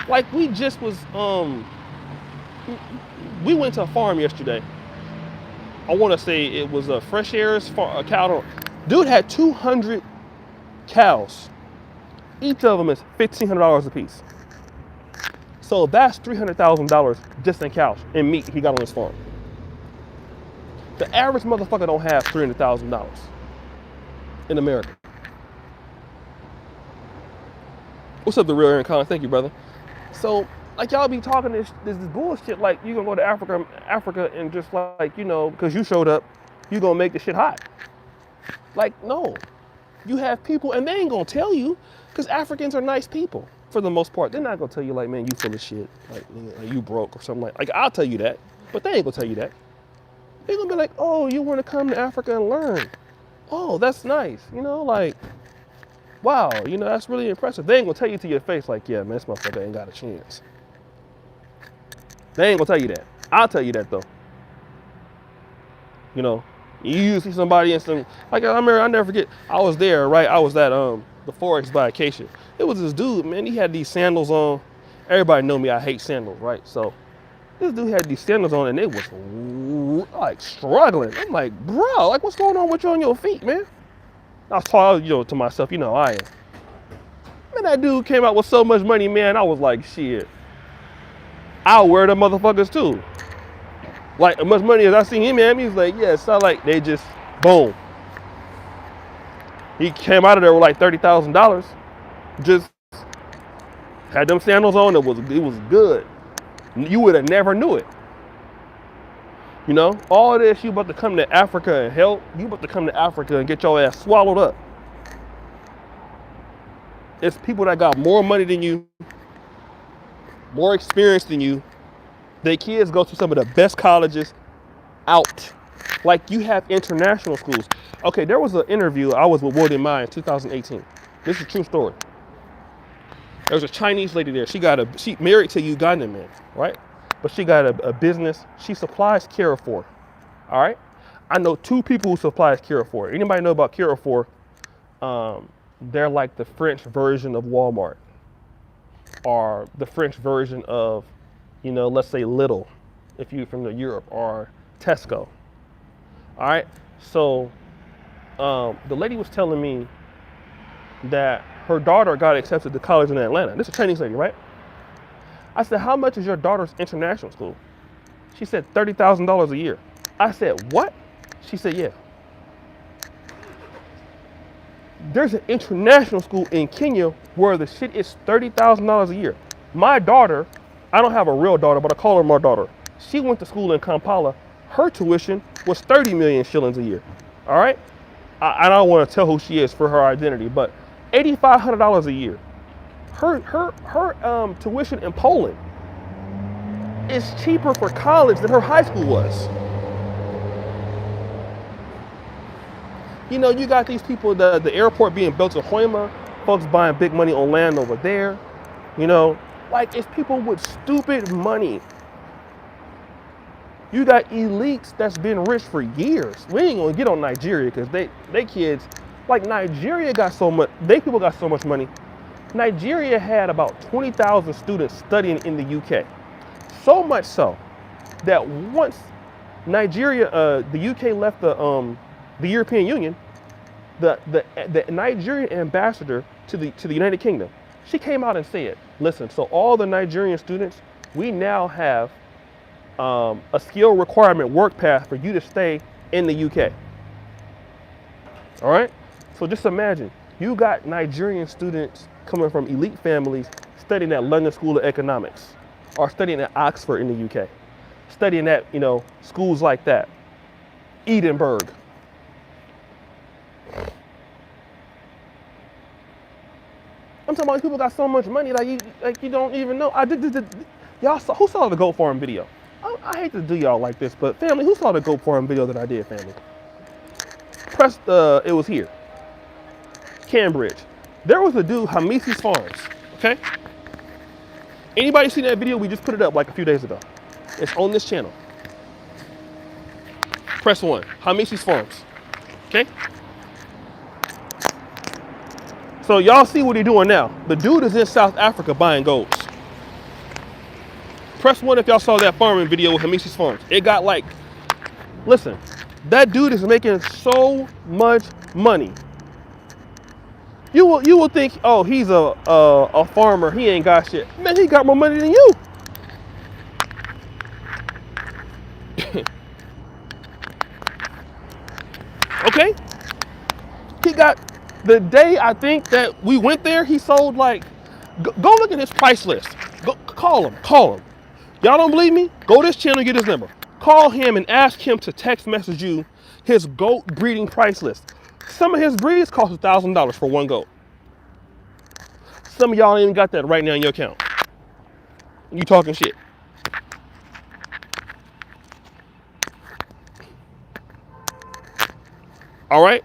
Like, we just was, we went to a farm yesterday. I want to say it was a Fresh Air's cow. Dude had 200 cows. Each of them is $1,500 a piece. So that's $300,000 just in cows and meat he got on his farm. The average motherfucker don't have $300,000 in America. What's up, the real Aaron Collins? Thank you, brother. So, like, y'all be talking this bullshit like you gonna go to Africa and just like, you know, because you showed up, you gonna make the shit hot. Like, no. You have people, and they ain't gonna tell you, because Africans are nice people for the most part. They're not gonna tell you like, man, you full of shit, like you broke or something like. I'll tell you that, but they ain't gonna tell you that. They're gonna be like, oh, you want to come to Africa and learn? Oh, that's nice, you know, like, wow, you know, that's really impressive. They ain't gonna tell you to your face like, yeah, man, this motherfucker ain't got a chance. They ain't gonna tell you that. I'll tell you that though. You know, you see somebody in some, like, I remember, I never forget, I was there, right? I was at the Forex by Acacia. It was this dude, man, he had these sandals on. Everybody know me, I hate sandals, right? So this dude had these sandals on and they was like struggling. I'm like, bro, like, what's going on with you on your feet, man? I was talking, to myself, I am. Man, that dude came out with so much money, man. I was like, shit, I'll wear the motherfuckers too. Like, as much money as I see him, man, he's like, yeah, it's not like they just, boom. He came out of there with like $30,000. Just had them sandals on. It was good. You would have never knew it. All this, you about to come to Africa and help. You about to come to Africa and get your ass swallowed up. It's people that got more money than you, more experience than you. Their kids go to some of the best colleges out. Like, you have international schools. Okay, there was an interview. I was with William Nye in 2018. This is a true story. There was a Chinese lady there. She married to a Ugandan man, right? But she got a business. She supplies Carrefour, all right? I know 2 people who supplies Carrefour. Anybody know about Carrefour? They're like the French version of Walmart, or the French version of, let's say Lidl, if you're from Europe, or Tesco. All right. So the lady was telling me that her daughter got accepted to college in Atlanta. This is a Chinese lady, right? I said, how much is your daughter's international school? She said $30,000 a year. I said, what? She said, yeah. There's an international school in Kenya where the shit is $30,000 a year. My daughter, I don't have a real daughter, but I call her my daughter. She went to school in Kampala. Her tuition was 30 million shillings a year. All right? I don't want to tell who she is for her identity, but $8,500 a year. Her tuition in Poland is cheaper for college than her high school was. You got these people, the airport being built in Hoima, folks buying big money on land over there. Like, it's people with stupid money. You got elites that's been rich for years. We ain't gonna get on Nigeria because they kids, like, Nigeria got so much, people got so much money. Nigeria had about 20,000 students studying in the UK. So much so that once the UK left the European Union, the Nigerian ambassador to the United Kingdom, she came out and said, listen, so all the Nigerian students, we now have a skill requirement work path for you to stay in the UK. All right? So just imagine, you got Nigerian students coming from elite families studying at London School of Economics, or studying at Oxford in the UK, studying at, schools like that, Edinburgh. I'm talking about people got so much money that you don't even know. Y'all saw, who saw the goat farm video? I hate to do y'all like this, but family, who saw the goat farm video that I did, family? Press it was here, Cambridge. There was a dude, Hamis Farms, okay? Anybody seen that video? We just put it up like a few days ago. It's on this channel. Press 1, Hamis Farms, okay? So y'all see what he's doing now. The dude is in South Africa buying goats. Press 1 if y'all saw that farming video with Hamis Farms. It got like, listen, that dude is making so much money. You will think, oh, he's a farmer, he ain't got shit. Man, he got more money than you. Okay? He got, the day I think that we went there, he sold like, go look at his price list. Go call him. Y'all don't believe me? Go to this channel and get his number. Call him and ask him to text message you his goat breeding price list. Some of his breeds cost $1,000 for one goat. Some of y'all ain't even got that right now in your account. You talking shit. All right?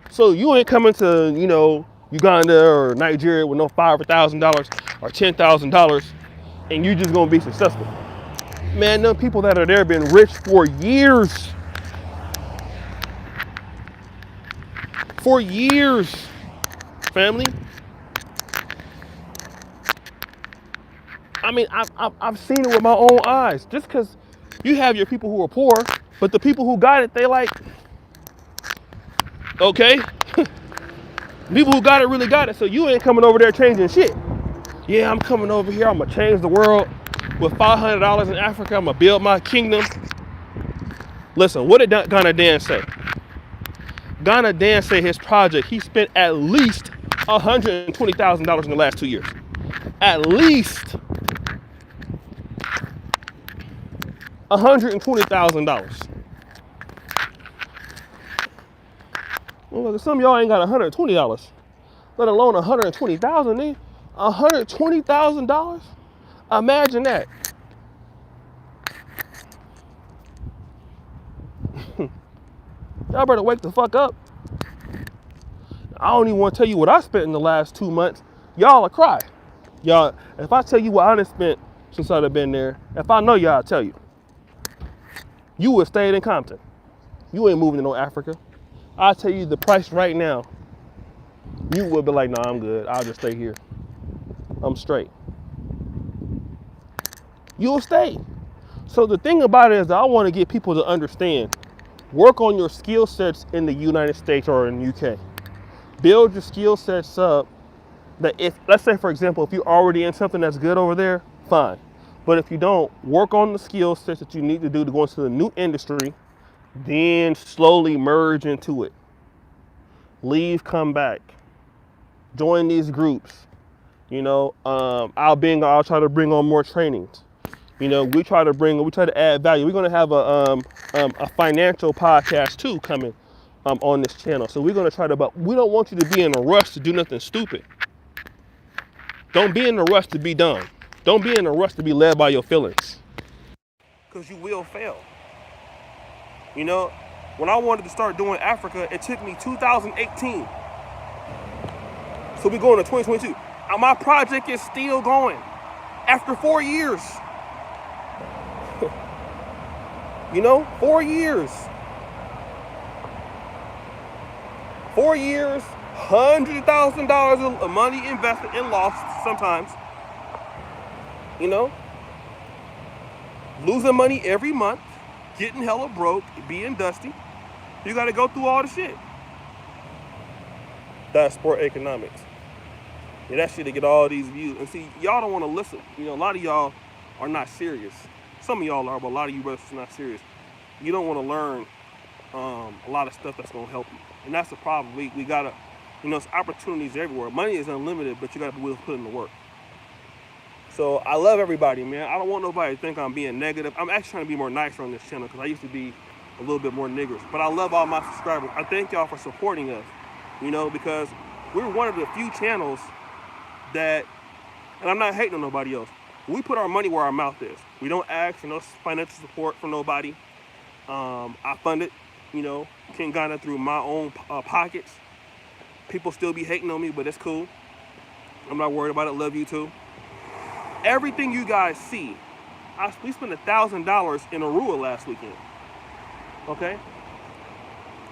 So you ain't coming to, Uganda or Nigeria with no $5,000 or $10,000 and you just gonna be successful. Man, them people that are there been rich for years. For years, family. I mean, I've seen it with my own eyes. Just because you have your people who are poor, but the people who got it, they like, okay, People who got it really got it, so you ain't coming over there changing shit. Yeah, I'm coming over here, I'm gonna change the world. With $500 in Africa, I'm gonna build my kingdom. Listen, what did Ghana Dan say? Ghana Dan said his project, he spent at least $120,000 in the last 2 years. At least $120,000. Well, some of y'all ain't got $120, let alone $120,000. $120,000? Imagine that. Y'all better wake the fuck up. I don't even want to tell you what I spent in the last 2 months. Y'all will cry. Y'all, if I tell you what I done spent since I've been there, if I know y'all, I'll tell you. You would stay in Compton. You ain't moving to no Africa. I'll tell you the price right now. You would be like, nah, I'm good. I'll just stay here. I'm straight. You'll stay. So the thing about it is that I want to get people to understand, work on your skill sets in the United States or in the UK. Build your skill sets up that if, let's say for example, if you're already in something that's good over there, fine. But if you don't, work on the skill sets that you need to do to go into the new industry, then slowly merge into it. Leave, come back. Join these groups. I'll try to bring on more trainings. We try to add value. We're gonna have a financial podcast too coming on this channel. So we're gonna try to, but we don't want you to be in a rush to do nothing stupid. Don't be in a rush to be done. Don't be in a rush to be led by your feelings. Because you will fail. When I wanted to start doing Africa, it took me 2018. So we're going to 2022. And my project is still going after 4 years. 4 years. 4 years, $100,000 of money invested and lost sometimes. Losing money every month, getting hella broke, being dusty. You got to go through all the shit. That's sport economics. Yeah, that shit to get all these views. And see, y'all don't want to listen. A lot of y'all are not serious. Some of y'all are, but a lot of you brothers are not serious. You don't want to learn a lot of stuff that's going to help you. And that's the problem. We got to, it's opportunities everywhere. Money is unlimited, but you got to be willing to put in the work. So I love everybody, man. I don't want nobody to think I'm being negative. I'm actually trying to be more nicer on this channel because I used to be a little bit more niggers. But I love all my subscribers. I thank y'all for supporting us, because we're one of the few channels that, and I'm not hating on nobody else, we put our money where our mouth is. We don't ask for no financial support from nobody. I fund it, King Ghana through my own pockets. People still be hating on me, but it's cool. I'm not worried about it. Love you too. Everything you guys see, we spent $1,000 in Arua last weekend. Okay?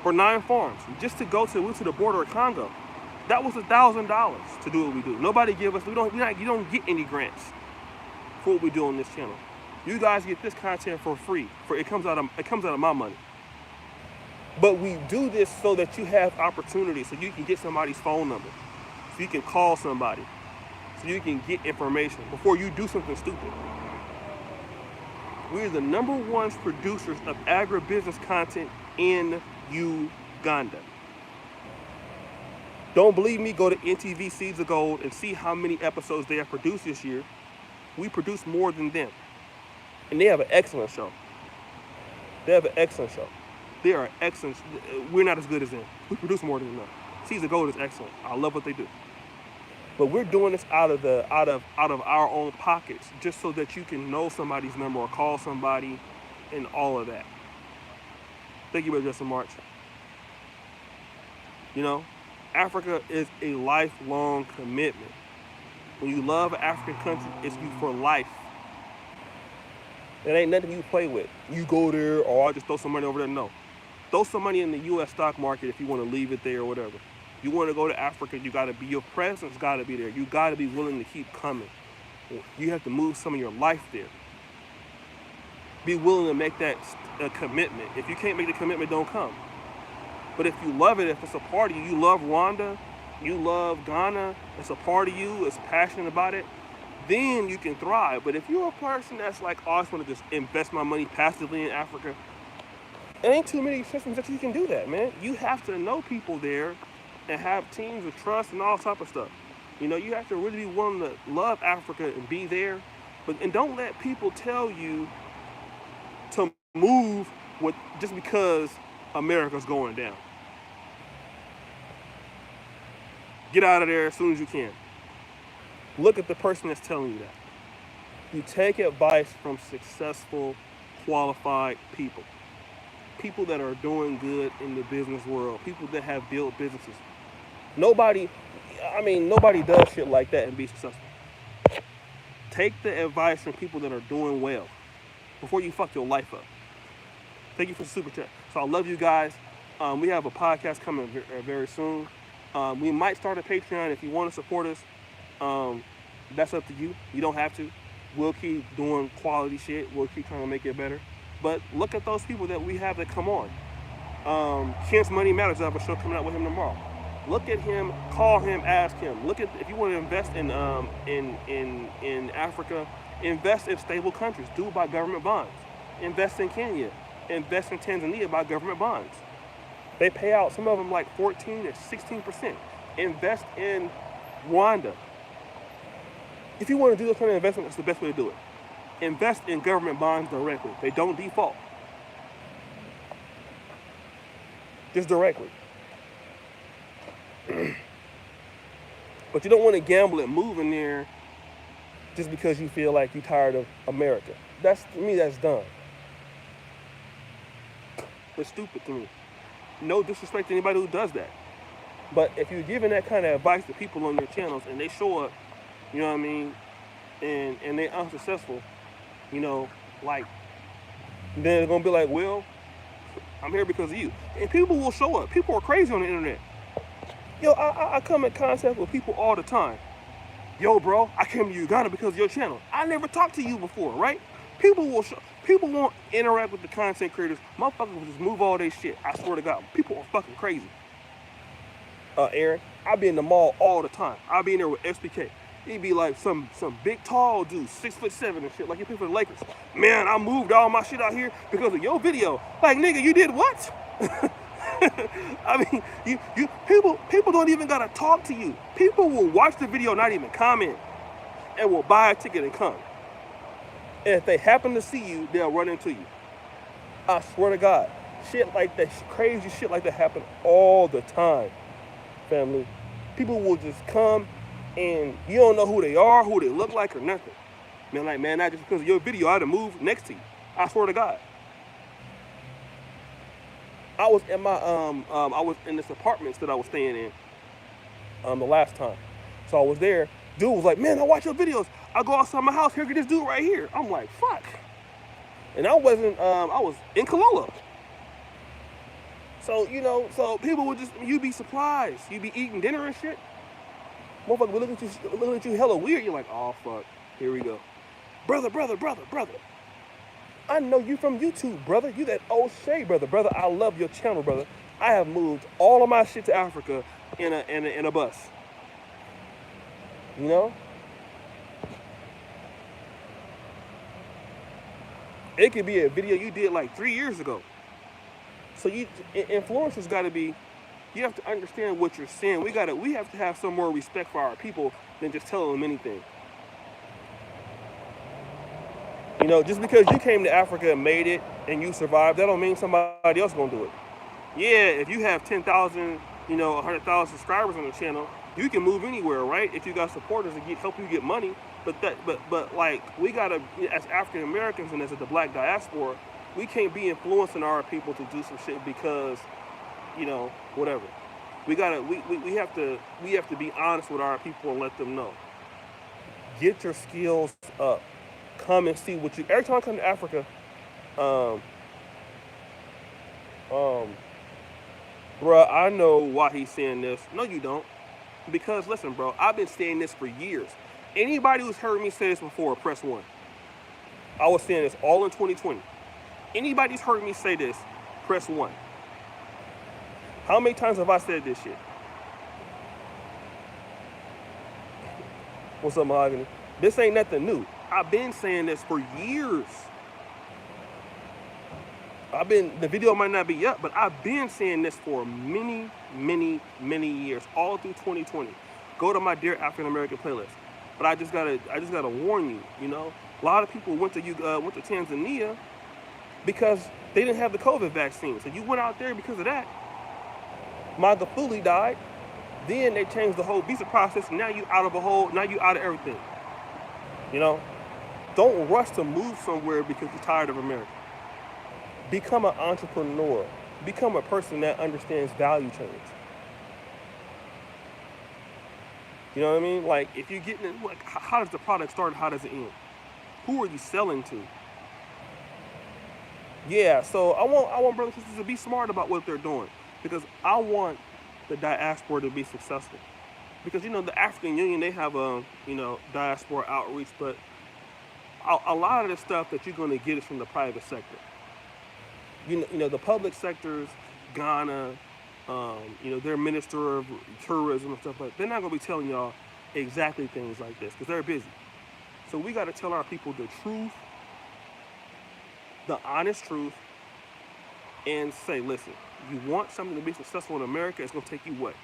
For 9 farms, just to go to the border of Congo. That was $1,000 to do what we do. Nobody give us. You don't get any grants for what we do on this channel. You guys get this content for free. It comes out of my money. But we do this so that you have opportunities, so you can get somebody's phone number, so you can call somebody, so you can get information before you do something stupid. We're the #1 producers of agribusiness content in Uganda. Don't believe me? Go to NTV Seeds of Gold and see how many episodes they have produced this year. We produce more than them. And they have an excellent show. They are excellent. We're not as good as them. We produce more than them. Seeds of Gold is excellent. I love what they do. But we're doing this out of our own pockets, just so that you can know somebody's number or call somebody and all of that. Thank you, Brother Justin March. Africa is a lifelong commitment. When you love an African country, it's you for life. It ain't nothing you play with. You go there, or I just throw some money over there. No. Throw some money in the U.S. stock market if you want to leave it there or whatever. You want to go to Africa, you got to be, your presence got to be there. You got to be willing to keep coming. You have to move some of your life there. Be willing to make that a commitment. If you can't make the commitment, don't come. But if you love it, if it's a party, you love Rwanda, you love Ghana, it's a part of you, it's passionate about it, then you can thrive. But if you're a person that's like, oh, I just want to just invest my money passively in Africa, it ain't too many systems that you can do that, man. You have to know people there and have teams of trust and all type of stuff. You know, you have to really be willing to love Africa and be there. And don't let people tell you to move with just because America's going down. Get out of there as soon as you can. Look at the person that's telling you that. You take advice from successful, qualified people. People that are doing good in the business world. People that have built businesses. Nobody does shit like that and be successful. Take the advice from people that are doing well before you fuck your life up. Thank you for the super chat. So I love you guys. We have a podcast coming very soon. We might start a Patreon if you want to support us. That's up to you. You don't have to. We'll keep doing quality shit. We'll keep trying to make it better. But look at those people that we have that come on. Kent's Money Matters. I have a show coming out with him tomorrow. Look at him, call him, ask him. Look at, if you want to invest in Africa, invest in stable countries. Do it by government bonds. Invest in Kenya. Invest in Tanzania by government bonds. They pay out some of them like 14 or 16%. Invest in Rwanda. If you want to do this kind of investment, that's the best way to do it. Invest in government bonds directly. They don't default. Just directly. But you don't want to gamble and move in there just because you feel like you're tired of America. To me, that's dumb. It's stupid to me. No disrespect to anybody who does that. But if you're giving that kind of advice to people on your channels and they show up, you know what I mean, and they're unsuccessful, you know, like, then they're going to be like, well, I'm here because of you. And people will show up. People are crazy on the internet. Yo, I come in contact with people all the time. Yo, bro, I came to Uganda because of your channel. I never talked to you before, right? People won't interact with the content creators. Motherfuckers will just move all their shit. I swear to God, people are fucking crazy. Aaron, I be in the mall all the time. I be in there with SPK. He'd be like some big tall dude, 6'7" and shit, like he played for the Lakers. Man, I moved all my shit out here because of your video. Like, nigga, you did what? I mean, you people don't even gotta talk to you. People will watch the video, not even comment, and will buy a ticket and come. And if they happen to see you, they'll run into you. I swear to God, shit like that, crazy shit like that happen all the time, family. People will just come and you don't know who they are, who they look like, or nothing. Man, like, man, not just because of your video, I'd have moved next to you. I swear to God. I was in my I was in this apartment that I was staying in the last time. So I was there. Dude was like, man, I watch your videos. I go outside my house, here get this dude right here. I'm like, fuck. And I wasn't I was in Kalula. So, you know, so people would just, you'd be surprised. You'd be eating dinner and shit. Motherfucker would look at you hella weird. You're like, oh fuck, here we go. Brother. I know you from YouTube, brother. You that O'Shea, brother. Brother, I love your channel, brother. I have moved all of my shit to Africa in a bus. You know? It could be a video you did like 3 years ago. So influencers got to be, you have to understand what you're saying. We have to have some more respect for our people than just telling them anything. You know, just because you came to Africa and made it and you survived, that don't mean somebody else gonna do it. Yeah, if you have 10,000, you know, 100,000 subscribers on the channel, you can move anywhere, right? If you got supporters that help you get money. But like, we gotta, as African Americans and as the black diaspora, we can't be influencing our people to do some shit because, you know, whatever. We have to be honest with our people and let them know. Get your skills up. Come and see what you. Every time I come to Africa, bruh, I know why he's saying this. No, you don't. Because listen, bro, I've been saying this for years. Anybody who's heard me say this before, press 1. I was saying this all in 2020. Anybody who's heard me say this, press 1. How many times have I said this shit? What's up, Mahogany? This ain't nothing new. I've been saying this for years. The video might not be up, but I've been saying this for many, many years, all through 2020. Go to my Dear African American playlist. But I just gotta warn you. You know, a lot of people went to Tanzania because they didn't have the COVID vaccine. So you went out there because of that. Magufuli died. Then they changed the whole visa process. And now you out of everything. You know, don't rush to move somewhere because you're tired of America. Become an entrepreneur. Become a person that understands value chains. You know what I mean? Like, if you're getting it, like, how does the product start? How does it end? Who are you selling to? Yeah, so I want brothers and sisters to be smart about what they're doing, because I want the diaspora to be successful. Because, you know, the African Union, they have a, you know, diaspora outreach, but a lot of the stuff that you're going to get is from the private sector. You know, the public sectors, Ghana, you know, their minister of tourism and stuff like that, they're not going to be telling y'all exactly things like this because they're busy. So we got to tell our people the truth, the honest truth, and say, listen, you want something to be successful in America, it's going to take you what?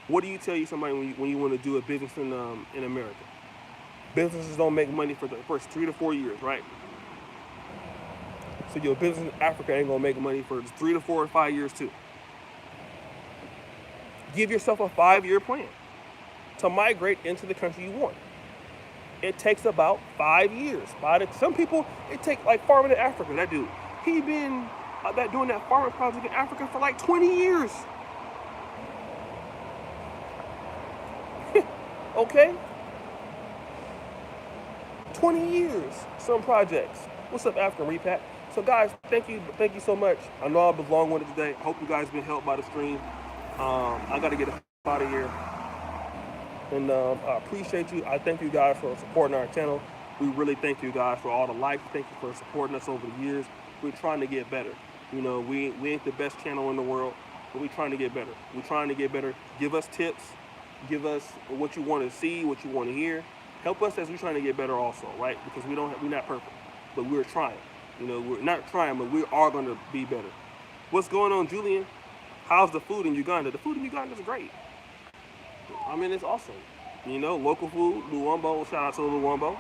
What do you tell somebody when you want to do a business in America? Businesses don't make money for the first 3 to 4 years, right? So your business in Africa ain't gonna make money for 3 to 4 or 5 years too. Give yourself a 5-year plan to migrate into the country you want. It takes about 5 years. Some people, it takes, like farming in Africa. That dude, he been doing that farming project in Africa for like 20 years. Okay? 20 years, some projects. What's up, African Repack? So guys, thank you so much. I know I was long-winded today. I hope you guys been helped by the stream. I gotta get out of here. And I appreciate you. I thank you guys for supporting our channel. We really thank you guys for all the likes. Thank you for supporting us over the years. We're trying to get better. You know, we ain't the best channel in the world, but we're trying to get better. We're trying to get better. Give us tips. Give us what you want to see, what you want to hear. Help us as we're trying to get better also, right? Because we're not perfect, but we're trying. You know, we're not trying, but we are going to be better. What's going on, Julian? How's the food in Uganda? The food in Uganda is great. I mean, it's awesome. You know, local food, Luwumbo, shout out to Luwumbo.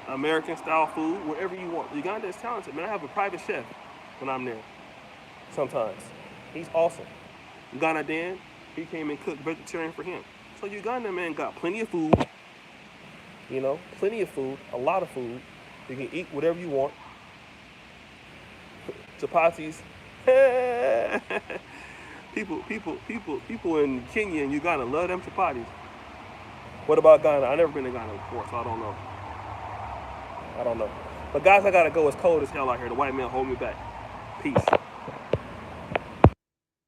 American style food, wherever you want. Uganda is talented, man. I have a private chef when I'm there sometimes. He's awesome. Ghana Dan, he came and cooked vegetarian for him. So Uganda, man, got plenty of food. You know, plenty of food, a lot of food. You can eat whatever you want. Chapatis. People in Kenya and Uganda love them chapatis. What about Ghana? I've never been to Ghana before, so I don't know. But guys, I gotta go. It's cold as hell out here. The white man hold me back. Peace.